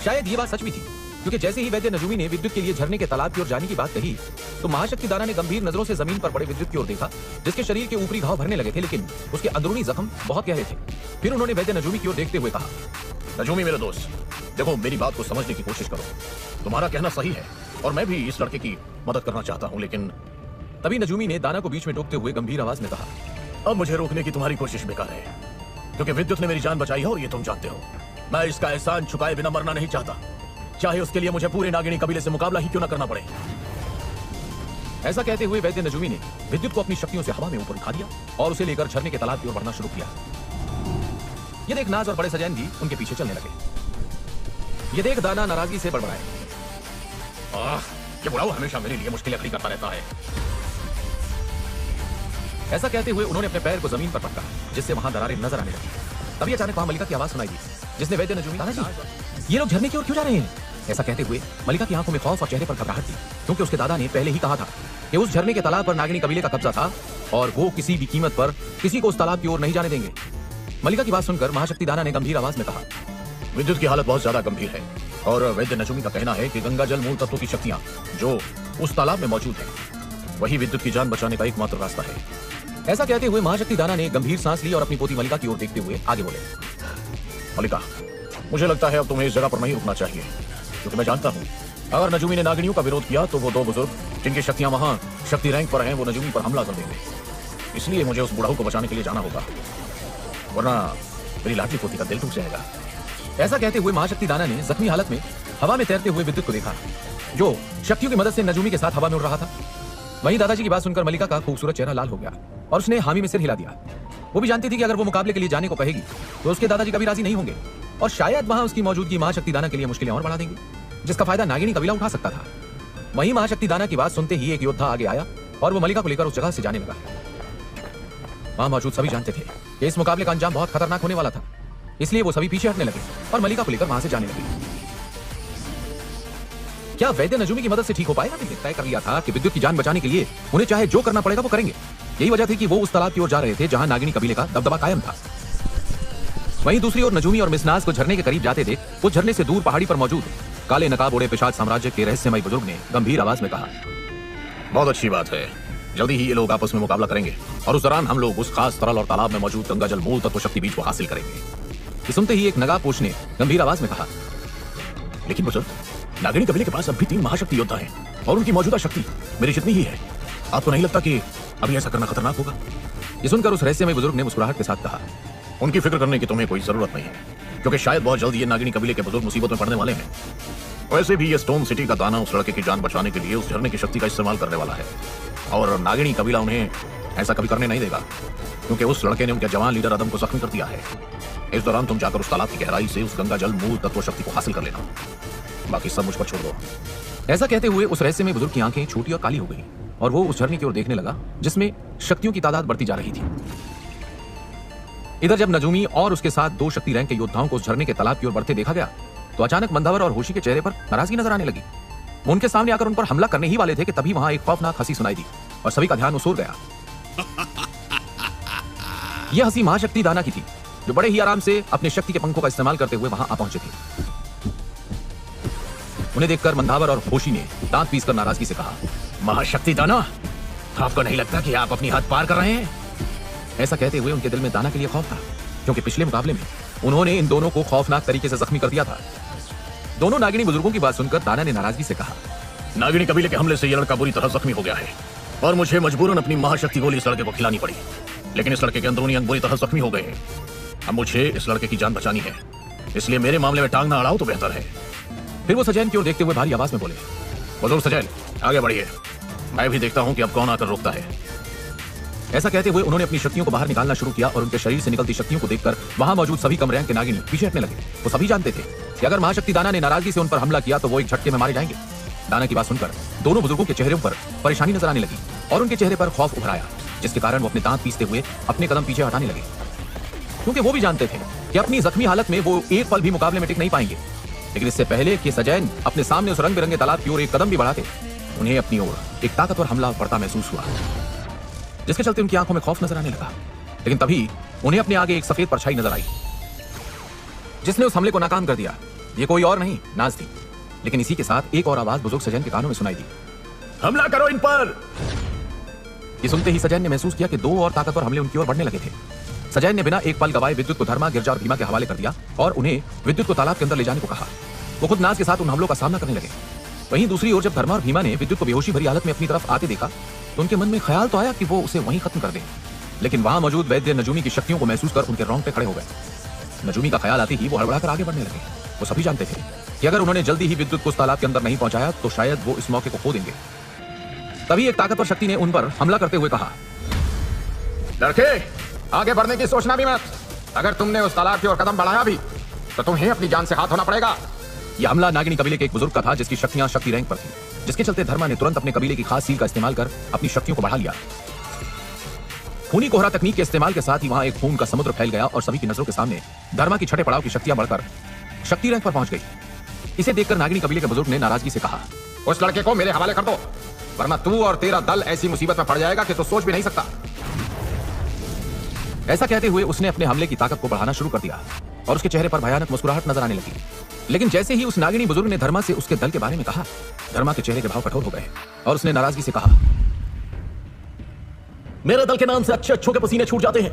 शायद ये बात सच भी थी, क्योंकि जैसे ही वैद्य नजूमी ने विद्युत के लिए झरने के तालाब की ओर जाने की बात कही, तो महाशक्ति दाना ने गंभीर नजरों से जमीन पर पड़े विद्युत की ओर देखा, जिसके शरीर के ऊपरी घाव भरने लगे थे, लेकिन उसके अंदरूनी जख्म बहुत गहरे थे। फिर उन्होंने वैद्य नजूमी की ओर देखते हुए कहा, नजूमी मेरे दोस्त, देखो मेरी बात को समझने की कोशिश करो। तुम्हारा कहना सही है और मैं भी इस लड़के की मदद करना चाहता हूँ, लेकिन तभी नजूमी ने दाना को बीच में टोकते हुए गंभीर आवाज में कहा, अब मुझे रोकने की तुम्हारी कोशिश बेकार है, क्योंकि विद्युत ने मेरी जान बचाई है और ये तुम जानते हो। मैं इसका एहसान चुकाए बिना मरना नहीं चाहता, चाहे उसके लिए मुझे पूरे नागिनी कबीले से मुकाबला ही क्यों न करना पड़े। ऐसा कहते हुए वैद्य नजूमी ने विद्युत को अपनी शक्तियों से हवा में ऊपर उठा दिया और उसे लेकर झरने के तालाब की ओर बढ़ना शुरू किया। ये देख नाज और बड़े सजैन भी उनके पीछे चलने लगे। ये देख दाना नाराजगी से बड़बड़ाए, ये बुढ़ाऊ हमेशा मेरे लिए मुश्किलें खड़ी करता रहता है। ऐसा कहते हुए उन्होंने अपने पैर को जमीन पर पटका, जिससे वहां दरारें नजर आने लगी। तभी अचानक वहां मलिका की आवाज सुनाई दी, जिसने वैद्य नजूमी, दादाजी ये लोग झरने की ओर क्यों जा रहे हैं? ऐसा कहते हुए मलिका की आंखों में खौफ और चेहरे पर घबराहट थी, क्योंकि उसके दादा ने पहले ही कहा था कि उस झरने के तालाब पर नागिनी कबीले का कब्जा था और वो किसी भी कीमत पर किसी को उस तालाब की ओर नहीं जाने देंगे। मलिका की बात सुनकर महाशक्ति दाना ने गंभीर आवाज में कहा, विद्युत की हालत बहुत ज्यादा गंभीर है और वैद्य नजूमी का कहना है कि गंगा जल मूल तत्वों की शक्तियां जो उस तालाब में मौजूद है, वही विद्युत की जान बचाने का एकमात्र रास्ता है। ऐसा कहते हुए महाशक्ति दाना ने गंभीर सांस ली और अपनी पोती मलिका की ओर देखते हुए आगे बोले, मलिका, मुझे लगता है अब तुम्हें इस जगह पर नहीं रुकना चाहिए, क्योंकि मैं जानता हूँ अगर नजूमी ने नागिनियों का विरोध किया तो वो 2 बुजुर्ग जिनकी शक्तियां वहां शक्ति रैंक पर हैं, वो नजूमी पर हमला कर देंगे। इसलिए मुझे उस बुढ़ाऊ को बचाने के लिए जाना होगा, वरना मेरी लाडली पोती का दिल टूट जाएगा। ऐसा कहते हुए महाशक्ति दाना ने जख्मी हालत में हवा में तैरते हुए विद्युत को देखा, जो शक्तियों की मदद से नजूमी के साथ हवा में उड़ रहा था। वहीं दादाजी की बात सुनकर मलिका का खूबसूरत चेहरा लाल हो गया और उसने हामी में सिर हिला दिया। वो भी जानती थी कि अगर वो मुकाबले के लिए जाने को कहेगी तो उसके दादाजी कभी राजी नहीं होंगे और शायद वहां उसकी मौजूदगी महाशक्ति दाना के लिए मुश्किलें और बढ़ा देंगी, जिसका फायदा नागिनी कबीला उठा सकता था। वहीं महाशक्ति दाना की बात सुनते ही एक योद्धा आगे आया और वो मलिका को लेकर उस जगह से जाने लगा। वहां मौजूद सभी जानते थे कि इस मुकाबले का अंजाम बहुत खतरनाक होने वाला था, इसलिए वो सभी पीछे हटने लगे और मलिका को लेकर वहां से जाने लगे। क्या वैद्य नजूमी की मदद से ठीक हो पाएगा? तय कर लिया था कि विद्युत की जान बचाने के लिए उन्हें चाहे जो करना पड़ेगा वो करेंगे। यही वजह थी कि वो उस तालाब की ओर जा रहे थे जहां नागिनी कबीले का दबदबा कायम था। वहीं दूसरी ओर नजूमी और मिसनाज को झरने के करीब जाते देख उस झरने से दूर पहाड़ी पर मौजूद काले नकाब ओढ़े पिशाच साम्राज्य के रहस्यमय बुजुर्ग ने गंभीर आवाज में कहा, बहुत अच्छी बात है, जल्दी ही ये लोग आपस में मुकाबला करेंगे और उस दौरान हम लोग उस खास तरल और तालाब में मौजूद गंगा जल मूल तत्व शक्ति बीज को हासिल करेंगे। ये सुनते ही एक नगापोश ने गंभीर आवाज में कहा, लेकिन बुजुर्ग, नागिनी कबीले के पास अब भी 3 महाशक्ति योद्धा हैं और उनकी मौजूदा शक्ति मेरी जितनी ही है। आपको नहीं लगता कि अभी ऐसा करना खतरनाक होगा? ये सुनकर उस रहस्यमय बुजुर्ग ने मुस्कुराहट के साथ कहा, उनकी फिक्र करने की तुम्हें कोई जरूरत नहीं है, क्योंकि शायद बहुत जल्द ये नागिनी कबीले के बुजुर्ग मुसीबत में पड़ने वाले हैं। वैसे भी ये स्टोन सिटी का दाना उस लड़के की जान बचाने के लिए उस झरने की शक्ति का इस्तेमाल करने वाला है और नागिनी कबीला उन्हें ऐसा कभी करने नहीं देगा, क्योंकि उस लड़के ने उनके जवान लीडर अदम को जख्मी कर दिया है। इस दौरान तुम जाकर उस तालाब की गहराई से उस गंगा जल मूल तत्व शक्ति को हासिल कर लेना, बाकी सब मुझ पर छोड़ दो। ऐसा कहते हुए उस रहस्यमय बुजुर्ग की आंखें छोटी और काली हो गई और वो उस झरने की ओर देखने लगा जिसमें शक्तियों की तादाद बढ़ती जा रही थी। इधर जब नजूमी और उसके साथ 2 शक्ति रैंक के योद्धाओं को उस झरने के तालाब की ओर बढ़ते देखा गया तो अचानक मंदावर और होशी के चेहरे पर नाराजगी नजर आने लगी। वो उनके सामने आकर उन पर हमला करने ही वाले थे कि तभी वहां एक खौफनाक हंसी सुनाई दी और सभी का ध्यान उस ओर गया। यह हंसी महाशक्ति दाना की थी, जो बड़े ही आराम से अपने शक्ति के पंखों का इस्तेमाल करते हुए वहां आ पहुंचे थे। उन्हें देखकर मंदावर और होशी ने दांत पीसकर नाराजगी से कहा, महाशक्ति दाना, आपको नहीं लगता कि आप अपनी हद पार कर रहे हैं? ऐसा कहते हुए उनके दिल में दाना के लिए खौफ था, क्योंकि पिछले मुकाबले में उन्होंने इन दोनों को खौफनाक तरीके से जख्मी कर दिया था। दोनों नागिनी बुजुर्गों की बात सुनकर दाना ने नाराजगी से कहा, नागिनी कबीले के हमले से यह लड़का बुरी तरह जख्मी हो गया है और मुझे मजबूरन अपनी महाशक्ति गोली इस लड़के को खिलानी पड़ी, लेकिन इस लड़के के अंदरूनी अंग बुरी तरह जख्मी हो गए हैं। अब मुझे इस लड़के की जान बचानी है, इसलिए मेरे मामले में टांग ना अड़ाओ तो बेहतर है। फिर वो सजैन की ओर देखते हुए भारी आवाज में बोले, बुजुर्ग सजैन, आगे बढ़िए, मैं भी देखता हूं कि अब कौन आकर रोकता है। ऐसा कहते हुए उन्होंने अपनी शक्तियों को बाहर निकालना शुरू किया और उनके शरीर से निकलती शक्तियों को देखकर वहां मौजूद सभी कम रैंक के नागिनी पीछे हटने लगे। वो सभी जानते थे कि अगर महाशक्ति दाना ने नाराजगी से उन पर हमला किया तो वो एक झटके में मारे जाएंगे। दाना की बात सुनकर दोनों बुजुर्गों के चेहरों पर परेशानी नजर आने लगी और उनके चेहरे पर खौफ उभर आया, जिसके कारण वो अपने दांत पीसते हुए अपने कदम पीछे हटाने लगे, क्योंकि वो भी जानते थे कि अपनी जख्मी हालत में वो एक पल भी मुकाबले में टिक नहीं पाएंगे। लेकिन इससे पहले कि सजैन अपने सामने उस रंग बिरंगे तालाब की ओर एक कदम भी बढ़ाते, उन्हें अपनी ओर एक ताकतवर हमला बढ़ता महसूस हुआ, जिसके चलते उनकी आंखों में खौफ नजर आने लगा। लेकिन तभी उन्हें अपने आगे एक सफेद परछाई नजर आई, जिसने उस हमले को नाकाम कर दिया। ये कोई और नहीं, नाज थी। लेकिन इसी के साथ एक और आवाज बुजुर्ग सजैन के कानों में सुनाई दी, हमला करो इन पर। ये सुनते ही सजैन ने महसूस किया कि 2 और ताकतवर हमले उनकी ओर बढ़ने लगे थे। सजैन ने बिना एक पल गवाए विद्युत को धर्मा, गिरजा और भीमा के हवाले कर दिया और उन्हें विद्युत को तालाब के अंदर ले जाने को कहा। वो खुद नाज के साथ उन हमलों का सामना करने लगे। वहीं दूसरी ओर जब धर्मा और भीमा ने विद्युत को बेहोशी भरी हालत में अपनी तरफ आते देखा तो उनके मन में ख्याल तो आया कि वो उसे वहीं खत्म कर दें, लेकिन वहां मौजूद वैद्य नजूमी की शक्तियों को महसूस कर उनके रोंगटे खड़े हो गए। नजूमी का ख्याल आते ही वो हड़बड़ाकर आगे बढ़ने लगे। वो सभी जानते थे कि अगर उन्होंने जल्दी ही विद्युत को उस तालाब के अंदर नहीं पहुंचाया तो शायद वो इस मौके को खो देंगे। तभी एक ताकतवर शक्ति ने उन पर हमला करते हुए कहा, लड़के, आगे बढ़ने की सोचना भी मत। अगर तुमने उस तालाब की ओर कदम बढ़ाया भी तो तुम्हें अपनी जान से हाथ धोना पड़ेगा। यह हमला नागिनी कबीले के एक बुजुर्ग का था जिसकी शक्तियां शक्ति रैंक पर थी, जिसके चलते धर्मा ने तुरंत अपने कबीले की खास सील का इस्तेमाल कर अपनी शक्तियों को बढ़ा लिया। खूनी कोहरा तकनीक के इस्तेमाल के साथ ही वहां एक खून का समुद्र फैल गया और सभी की नजरों के सामने धर्मा की छठे पड़ाव की शक्तियां बढ़कर शक्ति रैंक पर पहुंच गई। इसे देखकर नागिनी कबीले के बुजुर्ग ने नाराजगी से कहा, उस लड़के को मेरे हवाले कर दो, वरना तू और तेरा दल ऐसी मुसीबत में पड़ जाएगा कि तू सोच भी नहीं सकता। ऐसा कहते हुए उसने अपने हमले की ताकत को बढ़ाना शुरू कर दिया और उसके चेहरे पर भयानक मुस्कुराहट नजर आने लगी। लेकिन जैसे ही उस नागिनी बुजुर्ग ने धर्मा से उसके दल के बारे में कहा, धर्मा के चेहरे के भाव कठोर हो गए और उसने नाराजगी से कहा, मेरे दल के नाम से अच्छे अच्छों के पसीने छूट जाते हैं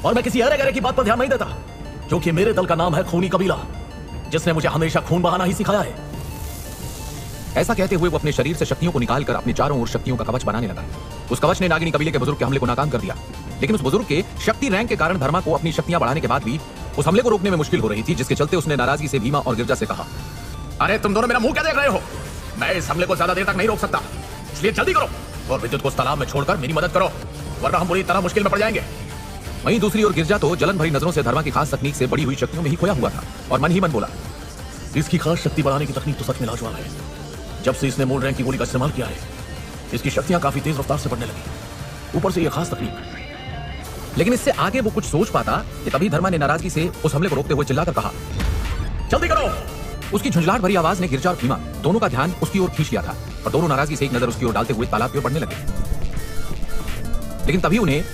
और मैं किसी अरे गरे की बात पर ध्यान नहीं देता, क्योंकि मेरे दल का नाम है खूनी कबीला, जिसने मुझे हमेशा खून बहाना ही सिखाया है। ऐसा कहते हुए वो अपने शरीर से शक्तियों को निकालकर अपने चारों ओर शक्तियों का कवच बनाने लगा। उस कवच ने नागिनी कबीले के बुजुर्ग के हमले को नाकाम कर दिया। लेकिन उस बुजुर्ग के शक्ति रैंक के कारण धर्मा को अपनी शक्तियां बढ़ाने के बाद भी उस हमले को रोकने में मुश्किल हो रही थी, जिसके चलते उसने नाराजगी से भीमा और गिरजा से कहा, अरे तुम दोनों मेरा मुंह क्या देख रहे हो? मैं इस हमले को ज्यादा देर तक नहीं रोक सकता, इसलिए जल्दी करो और विद्युत को उस तालाब में छोड़कर मेरी मदद करो, वरना हम बुरी तरह मुश्किल में पड़ जाएंगे। वहीं दूसरी ओर गिरजा तो जलन भरी नजरों से धर्मा की खास तकनीक से बड़ी हुई शक्तियों में ही खोया हुआ था और मन ही मन बोला, इसकी खास शक्ति बढ़ाने की तकनीक तो सच में लाजवाब है। जब से इसने मूल रैंक की गोली का इस्तेमाल किया है, इसकी शक्तियां काफी तेज रफ्तार से बढ़ने लगी। ऊपर से यह खास तकनीक। लेकिन इससे आगे वो कुछ सोच पाता कि तभी धर्मा ने नाराजगी से उस हमले को रोकते हुए चिल्लाकर कहा, जल्दी करो। उसकी झुंझलाहट भरी आवाज ने गिरजा और भीमा दोनों का ध्यान उसकी ओर खींच लिया था और दोनों नाराजगी से एक नजर उसकी ओर डालते हुए तालाब की ओर बढ़ने लगे। लेकिन तभी उन्हें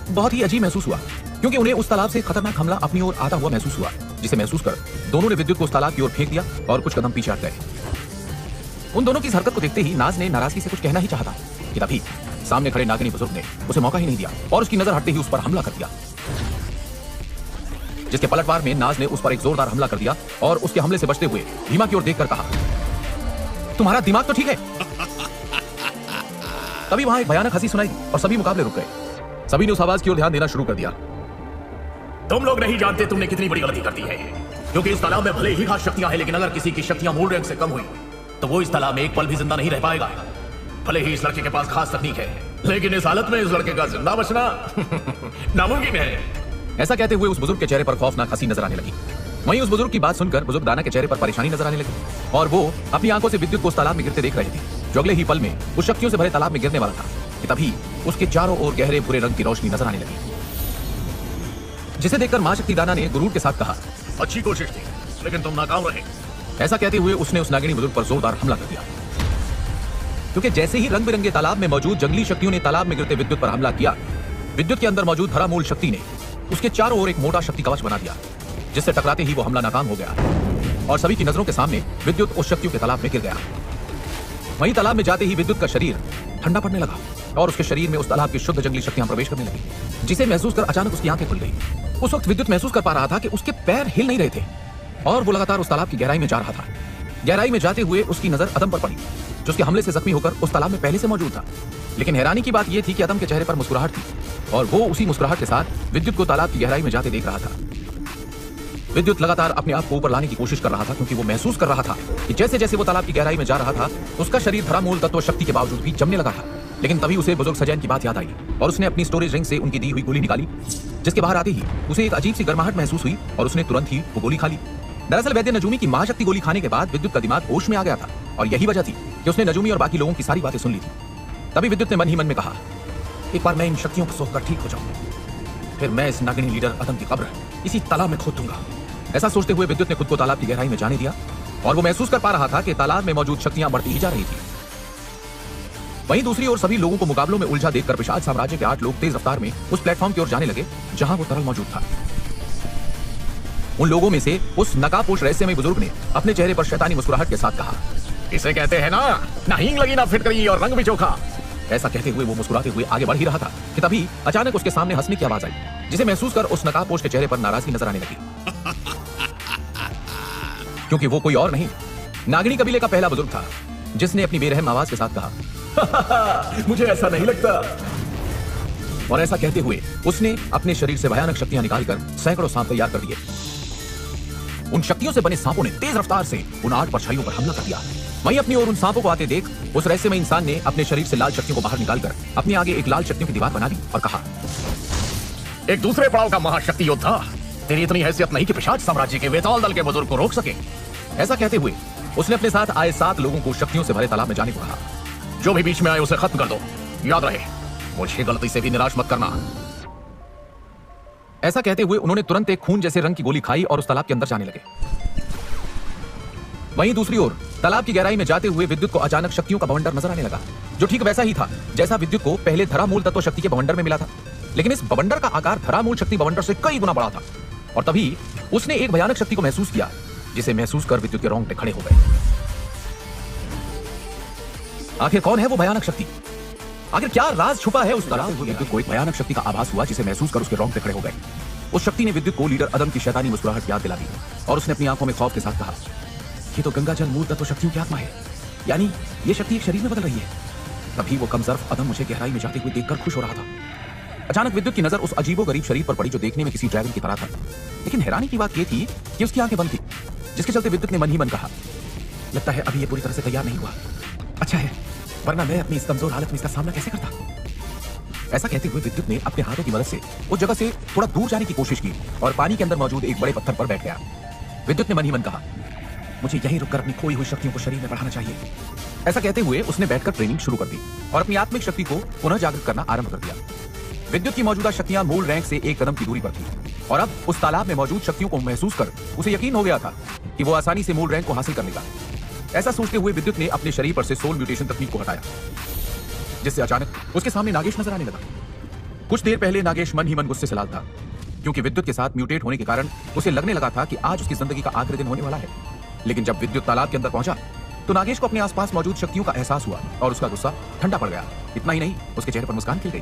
बहुत ही अजीब महसूस हुआ, क्योंकि उन्हें उस तालाब से खतरनाक हमला अपनी ओर आता हुआ महसूस हुआ, जिसे महसूस कर दोनों ने विद्युत को उस तालाब की ओर फेंक दिया और कुछ कदम पीछे हट गए। उन दोनों की इस हरकत को देखते ही नाज ने नाराजगी से कुछ कहना ही चाहा कि तभी सामने खड़े नागिनी बुजुर्ग ने उसे मौका ही नहीं दिया और उसकी नजर हटते ही उस पर हमला कर दिया, जिसके पलटवार में नाज ने उस पर एक जोरदार हमला कर दिया और उसके हमले से बचते हुए भीमा की ओर देखकर कहा, तुम्हारा दिमाग तो ठीक है? तभी वहां एक भयानक हंसी सुनाई और सभी मुकाबले रुक गए। सभी ने उस आवाज की ओर ध्यान देना शुरू कर दिया। तुम लोग नहीं जानते तुमने कितनी बड़ी गलती कर दी है, क्योंकि इस तालाब में भले ही खास शक्तियां हैं, लेकिन अगर किसी की शक्तियां मूल रैंक से कम हुई तो वो इस तालाब में एक पल भी जिंदा नहीं रह पाएगा। भले ही इस लड़के के पास खास तकनीक है, लेकिन इस हालत में इस लड़के का जिंदा बचना नामुमकिन है। ऐसा कहते हुए उस बुजुर्ग के चेहरे पर खौफनाक हंसी नजर आने लगी। वहीं उस बुजुर्ग की बात सुनकर बुजुर्ग दाना के चेहरे पर परेशानी नजर आने लगी और वो अपनी आंखों से विद्युत को उस तालाब में गिरते देख रहे थे, जो अगले ही पल में उस शक्तियों से भरे तालाब में गिरने वाला था कि तभी उसके चारों ओर गहरे भूरे रंग की रोशनी नजर आने लगी, जिसे देखकर मां शक्ति दाना ने गुरूर के साथ कहा, अच्छी कोशिश थी, लेकिन तुम नाकाम रहे। ऐसा कहते हुए उसने उस नागिनी बुजुर्ग पर जोरदार हमला कर दिया, क्योंकि जैसे ही रंग बिरंगे तालाब में मौजूद जंगली शक्तियों ने तालाब में गिरते विद्युत पर हमला किया, विद्युत के अंदर मौजूद धरामूल शक्ति ने उसके चारों ओर एक मोटा शक्ति कवच बना दिया, जिससे टकराते ही वो हमला नाकाम हो गया और सभी की नजरों के सामने विद्युत उस शक्तियों के तालाब में गिर गया। वहीं तालाब में जाते ही विद्युत का शरीर ठंडा पड़ने लगा और उसके शरीर में उस तालाब की शुद्ध जंगली शक्तियां प्रवेश करने लगी, जिसे महसूस कर अचानक उसकी आंखें खुल गई। उस वक्त विद्युत महसूस कर पा रहा था कि उसके पैर हिल नहीं रहे थे और वो लगातार उस तालाब की गहराई में जा रहा था। गहराई में जाते हुए उसकी नजर अदम पर पड़ी, जो उसके हमले से जख्मी होकर उस तालाब में पहले से मौजूद था। लेकिन हैरानी की बात यह थी कि अदम के चेहरे पर मुस्कुराहट थी और वो उसी मुस्कुराहट के साथ विद्युत को तालाब की गहराई में जाते देख रहा था। विद्युत लगातार अपने आप को ऊपर लाने की कोशिश कर रहा था, क्योंकि वो महसूस कर रहा था कि जैसे जैसे वो तालाब की गहराई में जा रहा था, उसका शरीर धरामूल तत्व शक्ति के बावजूद भी जमने लगा था। लेकिन तभी उसे बुजुर्ग सजैन की बात याद आई और उसने अपनी स्टोरेज रिंग से उनकी दी हुई गोली निकाली, जिसके बाहर आते ही उसे एक अजीब सी गर्माहट महसूस हुई और उसने तुरंत ही वो गोली खा ली। दरअसल वैद्य नजूमी की महाशक्ति गोली खाने के बाद विद्युत का दिमाग होश में आ गया था और यही वजह थी कि उसने नजूमी और बाकी लोगों की सारी बातें सुन ली थी। तभी विद्युत ने मन ही मन में कहा, एक बार मैं इन शक्तियों को सोचकर ठीक हो जाऊं, फिर मैं इस नागिनी लीडर अदम की कब्र इसी तालाब में खोद दूंगा। ऐसा सोचते हुए विद्युत ने खुद को तालाब की गहराई में जाने दिया और वो महसूस कर पा रहा था कि तालाब में मौजूद शक्तियां बढ़ती ही जा रही थी। वहीं दूसरी ओर सभी लोगों को मुकाबलों में उलझा देखकर पिशाच साम्राज्य के 8 लोग तेज रफ्तार में उस प्लेटफॉर्म की ओर जाने लगे जहां वो तरल मौजूद था। उन लोगों में से उस नकाबपोश रहस्यमय बुजुर्ग ने अपने चेहरे पर शैतानी मुस्कुराहट के साथ कहा, इसे कहते हैं ना हींग लगी ना फिटकरी और रंग भी चोखा। ऐसा कहते हुए वो मुस्कुराते हुए आगे बढ़ ही रहा था कि तभी अचानक उसके सामने हंसने की आवाज आई, जिसे महसूस कर उस नकाबपोश के चेहरे पर नाराजगी नजर आने लगी, क्योंकि वो कोई और नहीं, नागिनी कबीले का पहला बुजुर्ग था, जिसने अपनी बेरहम आवाज के साथ कहा, मुझे ऐसा नहीं लगता। और ऐसा कहते हुए उसने अपने शरीर से भयानक शक्तियां निकालकर सैकड़ों सांप तैयार कर दिए। उन शक्तियों से बने सांपों ने तेज रफ्तार से उन 8 परछाइयों पर हमला कर दिया। वहीं अपनी ओर उन सांपों को आते देख उस रहस्यमय इंसान ने अपने शरीर से लाल शक्तियों को बाहर निकालकर अपने आगे एक लाल शक्तियों की दीवार बना दी और कहा, एक दूसरे पड़ाव का महाशक्ति योद्धा, तेरी इतनी हैसियत नहीं कि पिशाच साम्राज्य के वेताल दल के बुजुर्ग को रोक सके। ऐसा कहते हुए उसने अपने साथ आए 7 लोगों को शक्तियों से भरे तालाब में जाने को कहा। जो भी बीच में आए उसे खत्म कर दो, याद रहे मुझे गलती से भी निराश मत करना। ऐसा कहते हुए उन्होंने तुरंत एक खून जैसे रंग की गोली खाई और उस तालाब के अंदर जाने लगे। वहीं दूसरी ओर तालाब की गहराई में जाते हुए विद्युत को अचानक शक्तियों का बवंडर नजर आने लगा, जो ठीक वैसा ही था जैसा विद्युत को पहले धरामूल तत्व शक्ति के बवंडर में मिला था। लेकिन इस बवंडर का आकार धरामूल शक्ति बवंडर से कई गुना बड़ा था और तभी उसने एक भयानक शक्ति को महसूस किया, जिसे महसूस कर विद्युत के रोंगटे खड़े हो गए। आखिर कौन है वो भयानक शक्ति? आखिर क्या राज छुपा है उस तालाब में? विद्युत को एक भयानक शक्ति का आभास हुआ, जिसे महसूस कर उसके रोंगटे खड़े हो गए। उस शक्ति ने विद्युत को लीडर अदम की शैतानी मुस्कुराहट याद दिला दी और उसने अपनी आंखों में खौफ के साथ कहा, ये तो गंगा जल मूल तत्व शक्तियों की आत्मा है, यानी ये शक्ति एक शरीर में बदल रही है। तभी वो कमजर्फ अदम मुझे गहराई में जाते हुए देखकर खुश हो रहा था। अचानक विद्युत की नजर उस अजीबोगरीब शरीर पर पड़ी जो देखने में किसी ड्रैगन की तरह था। लेकिन हैरानी की बात यह थी कि उसकी आंखें बंद थी, जिसके चलते विद्युत ने मन ही मन कहा, लगता है अभी ये पूरी तरह से तैयार नहीं हुआ। अच्छा है, वरना मैं अपनी इस कमजोर हालत में इसका सामना कैसे करता। ऐसा कहते हुए विद्युत ने अपने हाथों की मदद से उस जगह से थोड़ा दूर जाने की कोशिश की और पानी के अंदर मौजूद एक बड़े पत्थर पर बैठ गया। विद्युत ने मन ही मन कहा, मुझे यहीं रुककर अपनी खोई हुई शक्तियों को शरीर में बढ़ाना चाहिए। ऐसा कहते हुए उसने बैठकर ट्रेनिंग शुरू कर दी और अपनी आत्मिक शक्ति को पुनः जागृत करना आरंभ कर दिया। विद्युत की मौजूदा शक्तियां मूल रैंक से एक कदम की दूरी पर थी और अब उस तालाब में मौजूद शक्तियों को महसूस कर उसे यकीन हो गया था कि वो आसानी से मूल रैंक को हासिल कर लेगा। ऐसा सोचते हुए विद्युत ने अपने शरीर पर से सोल म्यूटेशन तकनीक को हटाया, जिससे अचानक उसके सामने नागेश नजर आने लगा। कुछ देर पहले नागेश मन ही मन गुस्से से लाल था, क्योंकि विद्युत के साथ म्यूटेट होने के कारण उसे लगने लगा था कि आज उसकी जिंदगी का आखिरी दिन होने वाला है। लेकिन जब विद्युत तालाब के अंदर पहुंचा तो नागेश को अपने आसपास मौजूद शक्तियों का एहसास हुआ और उसका गुस्सा ठंडा पड़ गया। इतना ही नहीं, उसके चेहरे पर मुस्कान खिल गई।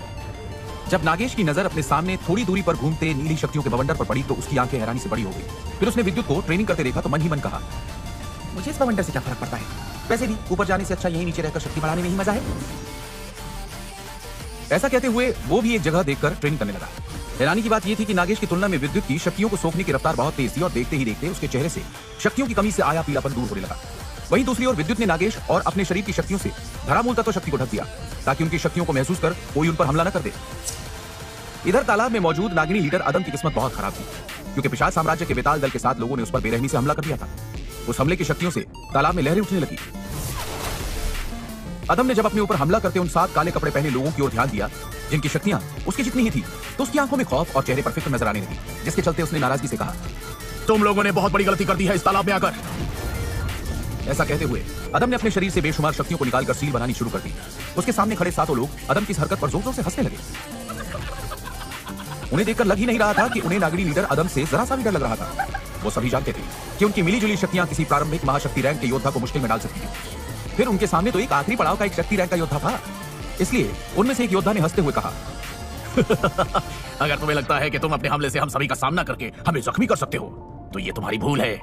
जब नागेश की नजर अपने सामने थोड़ी दूरी पर घूमते नीली शक्तियों के बवंडर पर पड़ी तो उसकी आंखें हैरानी से बड़ी हो गई। फिर उसने विद्युत को ट्रेनिंग करते देखा तो मन ही मन कहा, मुझे इस बवंडर से क्या फर्क पड़ता है, वैसे भी ऊपर जाने से अच्छा यहीं नीचे रहकर शक्ति बढ़ाने में ही मजा है। ऐसा कहते हुए वो भी एक जगह देखकर ट्रेनिंग करने लगा। हैरानी की बात यह थी कि नागेश की तुलना में विद्युत की शक्तियों को सोखने की रफ्तार बहुत तेज थी और देखते ही देखते उसके चेहरे से शक्तियों की कमी से आया पीलापन दूर होने लगा। वहीं दूसरी ओर विद्युत ने नागेश और अपने शरीर की शक्तियों से धरामूल तत्व शक्ति को ढक दिया ताकि उनकी शक्तियों को महसूस कर कोई उन पर हमला न कर दे। इधर तालाब में मौजूद नागिनी लीडर अदम की किस्मत बहुत खराब थी, क्योंकि पिशाच साम्राज्य के बेताल दल के 7 लोगों ने उस पर बेरहमी से हमला कर दिया था। उस हमले की शक्तियों से तालाब में लहरें उठने लगी। अदम ने जब अपने ऊपर हमला करते उन 7 काले कपड़े पहने लोगों की ओर ध्यान दिया जिनकी शक्तियां उसकी जितनी ही थी, तो उसकी आंखों में खौफ और चेहरे पर फिक्र नजर आने लगी, जिसके चलते उसने नाराजगी से कहा, तुम लोगों ने बहुत बड़ी गलती कर दी है इस तालाब में आकर। ऐसा कहते हुए अदम ने अपने शरीर से बेशुमार शक्तियों को निकालकर सील बनानी शुरू कर दी। उसके सामने खड़े 7 लोग अदम की इस हरकत पर जोर जोर से हंसने लगे। उन्हें देखकर लग ही नहीं रहा था कि उन्हें नागिनी लीडर अदम से जरा सा भी डर लग रहा था। वो सभी जानते थे कि उनकी मिलीजुली शक्तियां किसी प्रारंभिक महाशक्ति रैंक के योद्धा को मुश्किल में डाल सकती थी। फिर उनके सामने तो एक आखिरी पड़ाव का एक शक्ति रैंक का योद्धा था। इसलिए उनमें से एक योद्धा ने हंसते हुए कहा, अगर तुम्हें लगता है कि तुम अपने हमले से हम सभी का सामना करके हमें जख्मी कर सकते हो तो ये तुम्हारी भूल है।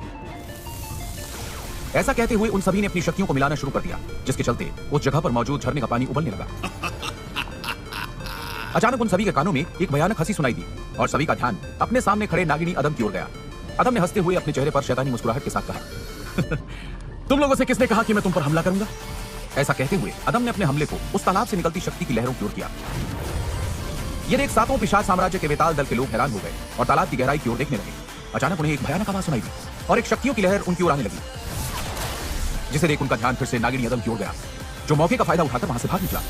ऐसा कहते हुए उन सभी ने अपनी शक्तियों को मिलाना शुरू कर दिया, जिसके चलते उस जगह पर मौजूद झरने का पानी उबलने लगा। अचानक उन सभी के कानों में एक भयानक हंसी सुनाई दी और सभी का ध्यान अपने सामने खड़े नागिनी अदम की ओर गया। अदम ने हंसते हुए अपने चेहरे पर शैतानी मुस्कुराहट के साथ कहा, तुम लोगों से किसने कहा कि मैं तुम पर हमला करूंगा। ऐसा कहते हुए अदम ने अपने हमले को उस तालाब से निकलती शक्ति की लहरों की ओर किया। ये देख 7 पिशाच साम्राज्य के बेताल दल के लोग हैरान हो गए और तालाब की गहराई की ओर देखने लगे। अचानक उन्हें एक भयानक आवाज सुनाई दी और एक शक्तियों की लहर उनकी ओर आने लगी, जिसे देख उनका ध्यान फिर से नागिनी अदम की ओर गया, जो मौके का फायदा उठाकर वहां से भाग निकला।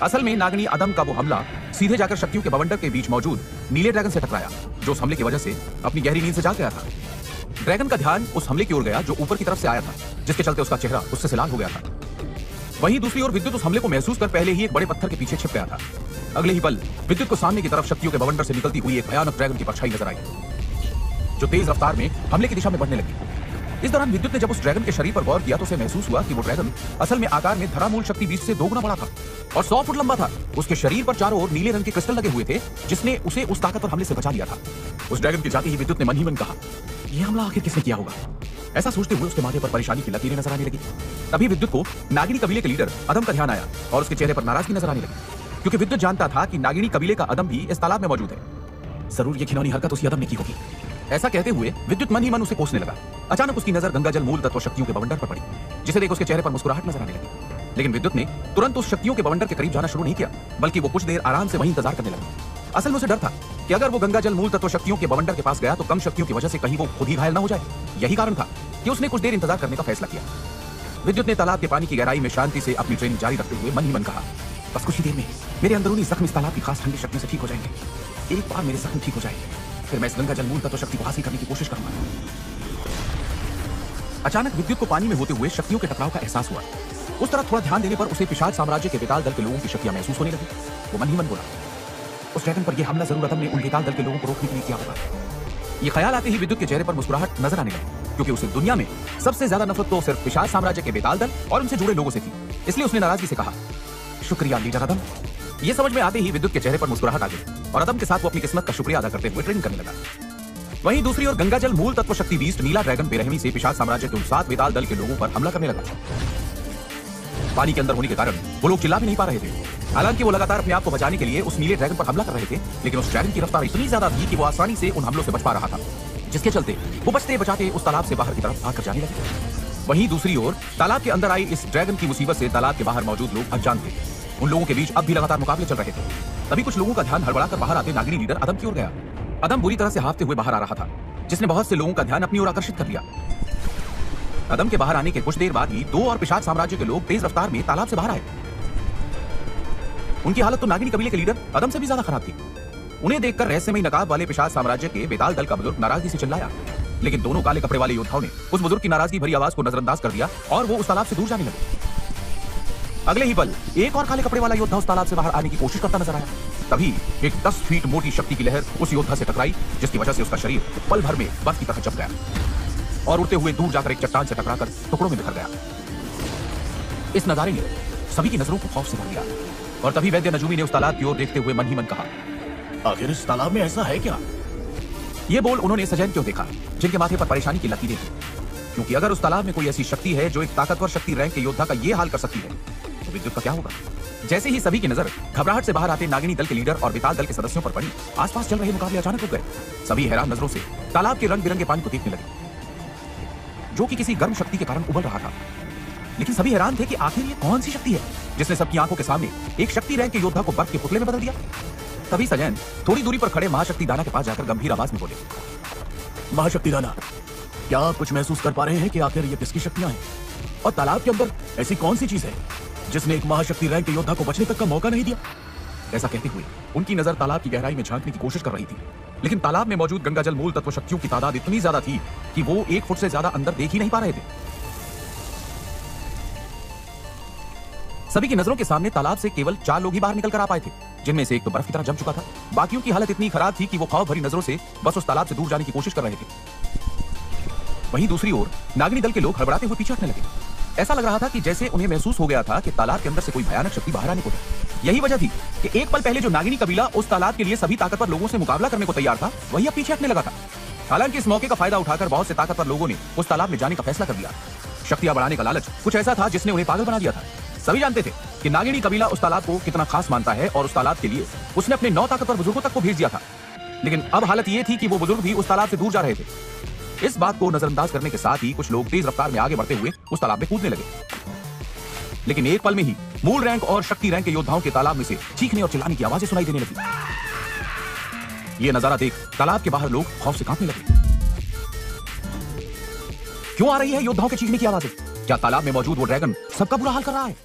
असल में नागिनी अदम का वो हमला सीधे जाकर शक्तियों के बवंडर के बीच मौजूद नीले ड्रैगन से टकराया, जो उस हमले की वजह से अपनी गहरी नींद से जाग गया था। ड्रैगन का ध्यान उस हमले की ओर गया जो ऊपर की तरफ से आया था, जिसके चलते उसका चेहरा उससे लाल हो गया था। वहीं दूसरी ओर विद्युत उस हमले को महसूस कर पहले ही एक बड़े पत्थर के पीछे छिप गया था। अगले ही पल विद्युत को सामने की तरफ शक्तियों के बवंडर से निकलती हुई एक भयानक ड्रैगन की परछाई नजर आई, जो तेज रफ्तार में हमले की दिशा में बढ़ने लगी। इस दौरान विद्युत ने जब उस ड्रैगन के शरीर पर गौर किया तो उसे महसूस हुआ कि वो ड्रैगन असल में आकार में धरामूल शक्ति 20 से 2 गुना बड़ा था और 100 फुट लंबा था। उसके शरीर पर चारों ओर नीले रंग के क्रिस्टल लगे हुए थे, जिसने उसे उस ताकतवर हमले से बचा लिया था। उस ड्रैगन के जाते ही विद्युत ने मन ही मन कहा, यह हमला आखिर किसने किया होगा। ऐसा सोचते हुए उसके माथे पर परेशानी की लकीरें नजर आने लगी। तभी विद्युत को नागिनी कबीले के लीडर अदम का ध्यान आया और उसके चेहरे पर नाराजगी नजर आने लगी, क्योंकि विद्युत जानता था कि नागिनी कबीले का अदम भी इस तालाब में मौजूद है। जरूर ये खिलौनी हरकत उसी अदम ने की होगी। ऐसा कहते हुए विद्युत मन ही मन उसे कोसने लगा। अचानक उसकी नजर गंगाजल मूल तत्व शक्तियों के बवंडर पर पड़ी, जिसे देख उसके चेहरे पर मुस्कुराहट नजर आने लगी। लेकिन विद्युत ने तुरंत उस शक्तियों के बवंडर के करीब जाना शुरू नहीं किया, बल्कि वो कुछ देर आराम से वहीं इंतजार करने लगा। असल में उसे डर था कि अगर वो गंगाजल मूल तत्व शक्तियों के बवंडर के पास गया तो कम शक्तियों की वजह से कहीं वो खुद ही घायल न हो जाए। यही कारण था कि उसने कुछ देर इंतजार करने का फैसला किया। विद्युत ने तालाब के पानी की गहराई में शांति से अपनी ट्रेनिंग जारी रखते हुए मन ही मन कहा, बस कुछ ही देर में मेरे अंदरूनी जख्म इस तालाब की खास ठंडी शक्तियों से ठीक हो जाएंगे। एक बार मेरे जख्म ठीक हो जाएंगे, फिर मैं इस गंगाजल मूल तत्व शक्ति को हासिल करने की कोशिश करूंगा। अचानक विद्युत को पानी में होते हुए शक्तियों के टकराव का एहसास हुआ। उस तरफ थोड़ा ध्यान देने पर उसे पिशाच साम्राज्य के बेताल दल के लोगों की शक्तियां महसूस होने लगी। वो मन ही मन बोला, उस ड्रैगन पर यह हमला जरूर अदम ने उन बेताल दल के लोगों को रोकने के लिए किया होगा। ये ख्याल आते ही विद्युत के चेहरे पर मुस्कुराहट नजर आने लगी, क्योंकि उसे दुनिया में सबसे ज्यादा नफरत तो सिर्फ पिशाच साम्राज्य के बेताल दल और उनसे जुड़े लोगों से थी। इसलिए उसने नाराजगी से कहा, शुक्रिया लीडर अदम। ये समझ में आते ही विद्युत के चेहरे पर मुस्कुराहट आ गई और अदम के साथ वो अपनी किस्मत का शुक्रिया अदा करते हुए ट्रेनिंग करने लगा। वहीं दूसरी ओर गंगाजल मूल तत्व शक्ति बीस्ट नीला ड्रैगन बेरहमी से पिशाच साम्राज्य के उन 7 बेताल दल के लोगों पर हमला करने लगा। पानी के अंदर होने के कारण वो लोग चिल्ला भी नहीं पा रहे थे। हालांकि वो लगातार अपने आप को बचाने के लिए उस नीले ड्रैगन पर हमला कर रहे थे, लेकिन उस ड्रैगन की रफ्तार इतनी ज्यादा थी कि वो आसानी से उन हमलों से बच पा रहा था, जिसके चलते वो बचते बचाते उस तालाब से बाहर की तरफ आकर जाने लगे। वहीं दूसरी ओर तालाब के अंदर आई इस ड्रैगन की मुसीबत से तालाब के बाहर मौजूद लोग अनजान थे। उन लोगों के बीच अब भी लगातार मुकाबले चल रहे थे। तभी कुछ लोगों का ध्यान हड़बड़ाकर बाहर आते नागिनी लीडर अदम की ओर गया। अदम बुरी तरह से हांफते हुए बाहर आ रहा था, जिसने बहुत से लोगों का ध्यान अपनी ओर आकर्षित कर लिया। अदम के बाहर आने के कुछ देर बाद ही 2 और पिशाच साम्राज्य के लोग तेज रफ्तार में तालाब से बाहर आए। उनकी हालत तो नागिनी कबीले के लीडर अदम से भी ज्यादा खराब थी। उन्हें देखकर रहस्यमयी नकाब वाले पिशाच साम्राज्य के बेताल दल का बुजुर्ग नाराजगी से चिल्लाया, लेकिन दोनों काले कपड़े वाले योद्धाओं ने उस बुजुर्ग की नाराजगी भरी आवाज को नजरअंदाज कर दिया और वो उस तालाब से दूर जाने लगे। अगले ही पल एक और काले कपड़े वाला योद्धा उस तालाब से बाहर आने की कोशिश करता नजर आया। तभी एक 10 फीट मोटी शक्ति की लहर उस योद्धा से टकराई, जिसकी वजह से उसका शरीर पल भर में बर्फ की तरह जम गया और उड़ते हुए दूर जाकर एक चट्टान से टकराकर टुकड़ों में बिखर गया। इस नजारे ने सभी की नजरों को खौफ से भर दिया और तभी वैद्य नजूमी ने उस तालाब की ओर देखते हुए मन ही मन कहा, आखिर इस तालाब में ऐसा है क्या? ये बोल उन्होंने सजैन क्यों देखा, जिनके माथे पर परेशानी की लकीरें थी। क्योंकि अगर उस तालाब में कोई ऐसी शक्ति है जो एक ताकतवर शक्ति रैंक के योद्धा का ये हाल कर सकती है, तो विद्युत का क्या होगा? जैसे ही सभी की नजर घबराहट से बाहर आते नागिनी दल के लीडर और बेताल दल के सदस्यों पर पड़ी, आसपास चल रहे मुकाबले अचानक रुक गए। सभी हैरान नजरों से तालाब के रंग बिरंगे पानी को देखने लगे, जो कि किसी गर्म शक्ति के कारण उबल रहा था। लेकिन सभी हैरान थे कि आखिर ये कौन सी शक्ति है जिसने सबकी आंखों के सामने एक शक्ति रैंक के योद्धा को बर्फ के पुतले में बदल दिया। तभी सजैन थोड़ी दूरी पर खड़े महाशक्ति दाना के पास जाकर गंभीर आवाज में बोले, महाशक्ति दाना, क्या आप कुछ महसूस कर पा रहे हैं कि आखिर ये किसकी शक्तियां हैं? और तालाब के अंदर ऐसी कौन सी चीज है जिसने एक महाशक्ति रैंक के योद्धा को बचने तक का मौका नहीं दिया? ऐसा कहते हुए उनकी नजर तालाब की गहराई में झांकने की कोशिश कर रही थी, लेकिन तालाब में मौजूद गंगाजल मूल तत्व शक्तियों की तादाद इतनी ज्यादा थी कि वो 1 फुट से ज्यादा अंदर देख ही नहीं पा रहे थे। सभी की नजरों के सामने तालाब से केवल 4 लोग ही बाहर निकल कर आ पाए थे, जिनमें से एक तो बर्फ की तरह जम चुका था। बाकियों की हालत इतनी खराब थी कि वो खौफ भरी नजरों से बस उस तालाब से दूर जाने की कोशिश कर रहे थे। वहीं दूसरी ओर नागिनी दल के लोग हड़बड़ाते हुए पीछे हटने लगे। ऐसा लग रहा था कि जैसे उन्हें महसूस हो गया था कि तालाब के अंदर से कोई भयानक शक्ति बाहर आने को है। यही वजह थी कि एक पल पहले जो नागिनी कबीला उस तालाब के लिए सभी ताकतवर लोगों से मुकाबला करने को तैयार था, वही अब पीछे हटने लगा था। हालांकि इस मौके का फायदा उठाकर बहुत से ताकतवर लोगों ने उस तालाब में जाने का फैसला कर लिया। शक्तियां बढ़ाने का लालच कुछ ऐसा था जिसने उन्हें पागल बना दिया था। सभी जानते थे कि नागिनी कबीला उस तालाब को कितना खास मानता है और उस तालाब के लिए उसने अपने 9 ताकतवर बुजुर्गों तक को भेज दिया था। लेकिन अब हालत यह थी कि वो बुजुर्ग भी उस तालाब से दूर जा रहे थे। इस बात को नजरअंदाज करने के साथ ही कुछ लोग तेज रफ्तार में आगे बढ़ते हुए उस तालाब में कूदने लगे। लेकिन एक पल में ही मूल रैंक और शक्ति रैंक के योद्धाओं के तालाब में से चीखने और चिल्लाने की आवाजें सुनाई देने लगी। यह नजारा देख तालाब के बाहर लोग खौफ से कांपने लगे। क्यों आ रही है योद्धाओं के चीखने की आवाजें? क्या तालाब में मौजूद वो ड्रैगन सबका बुरा हाल कर रहा है?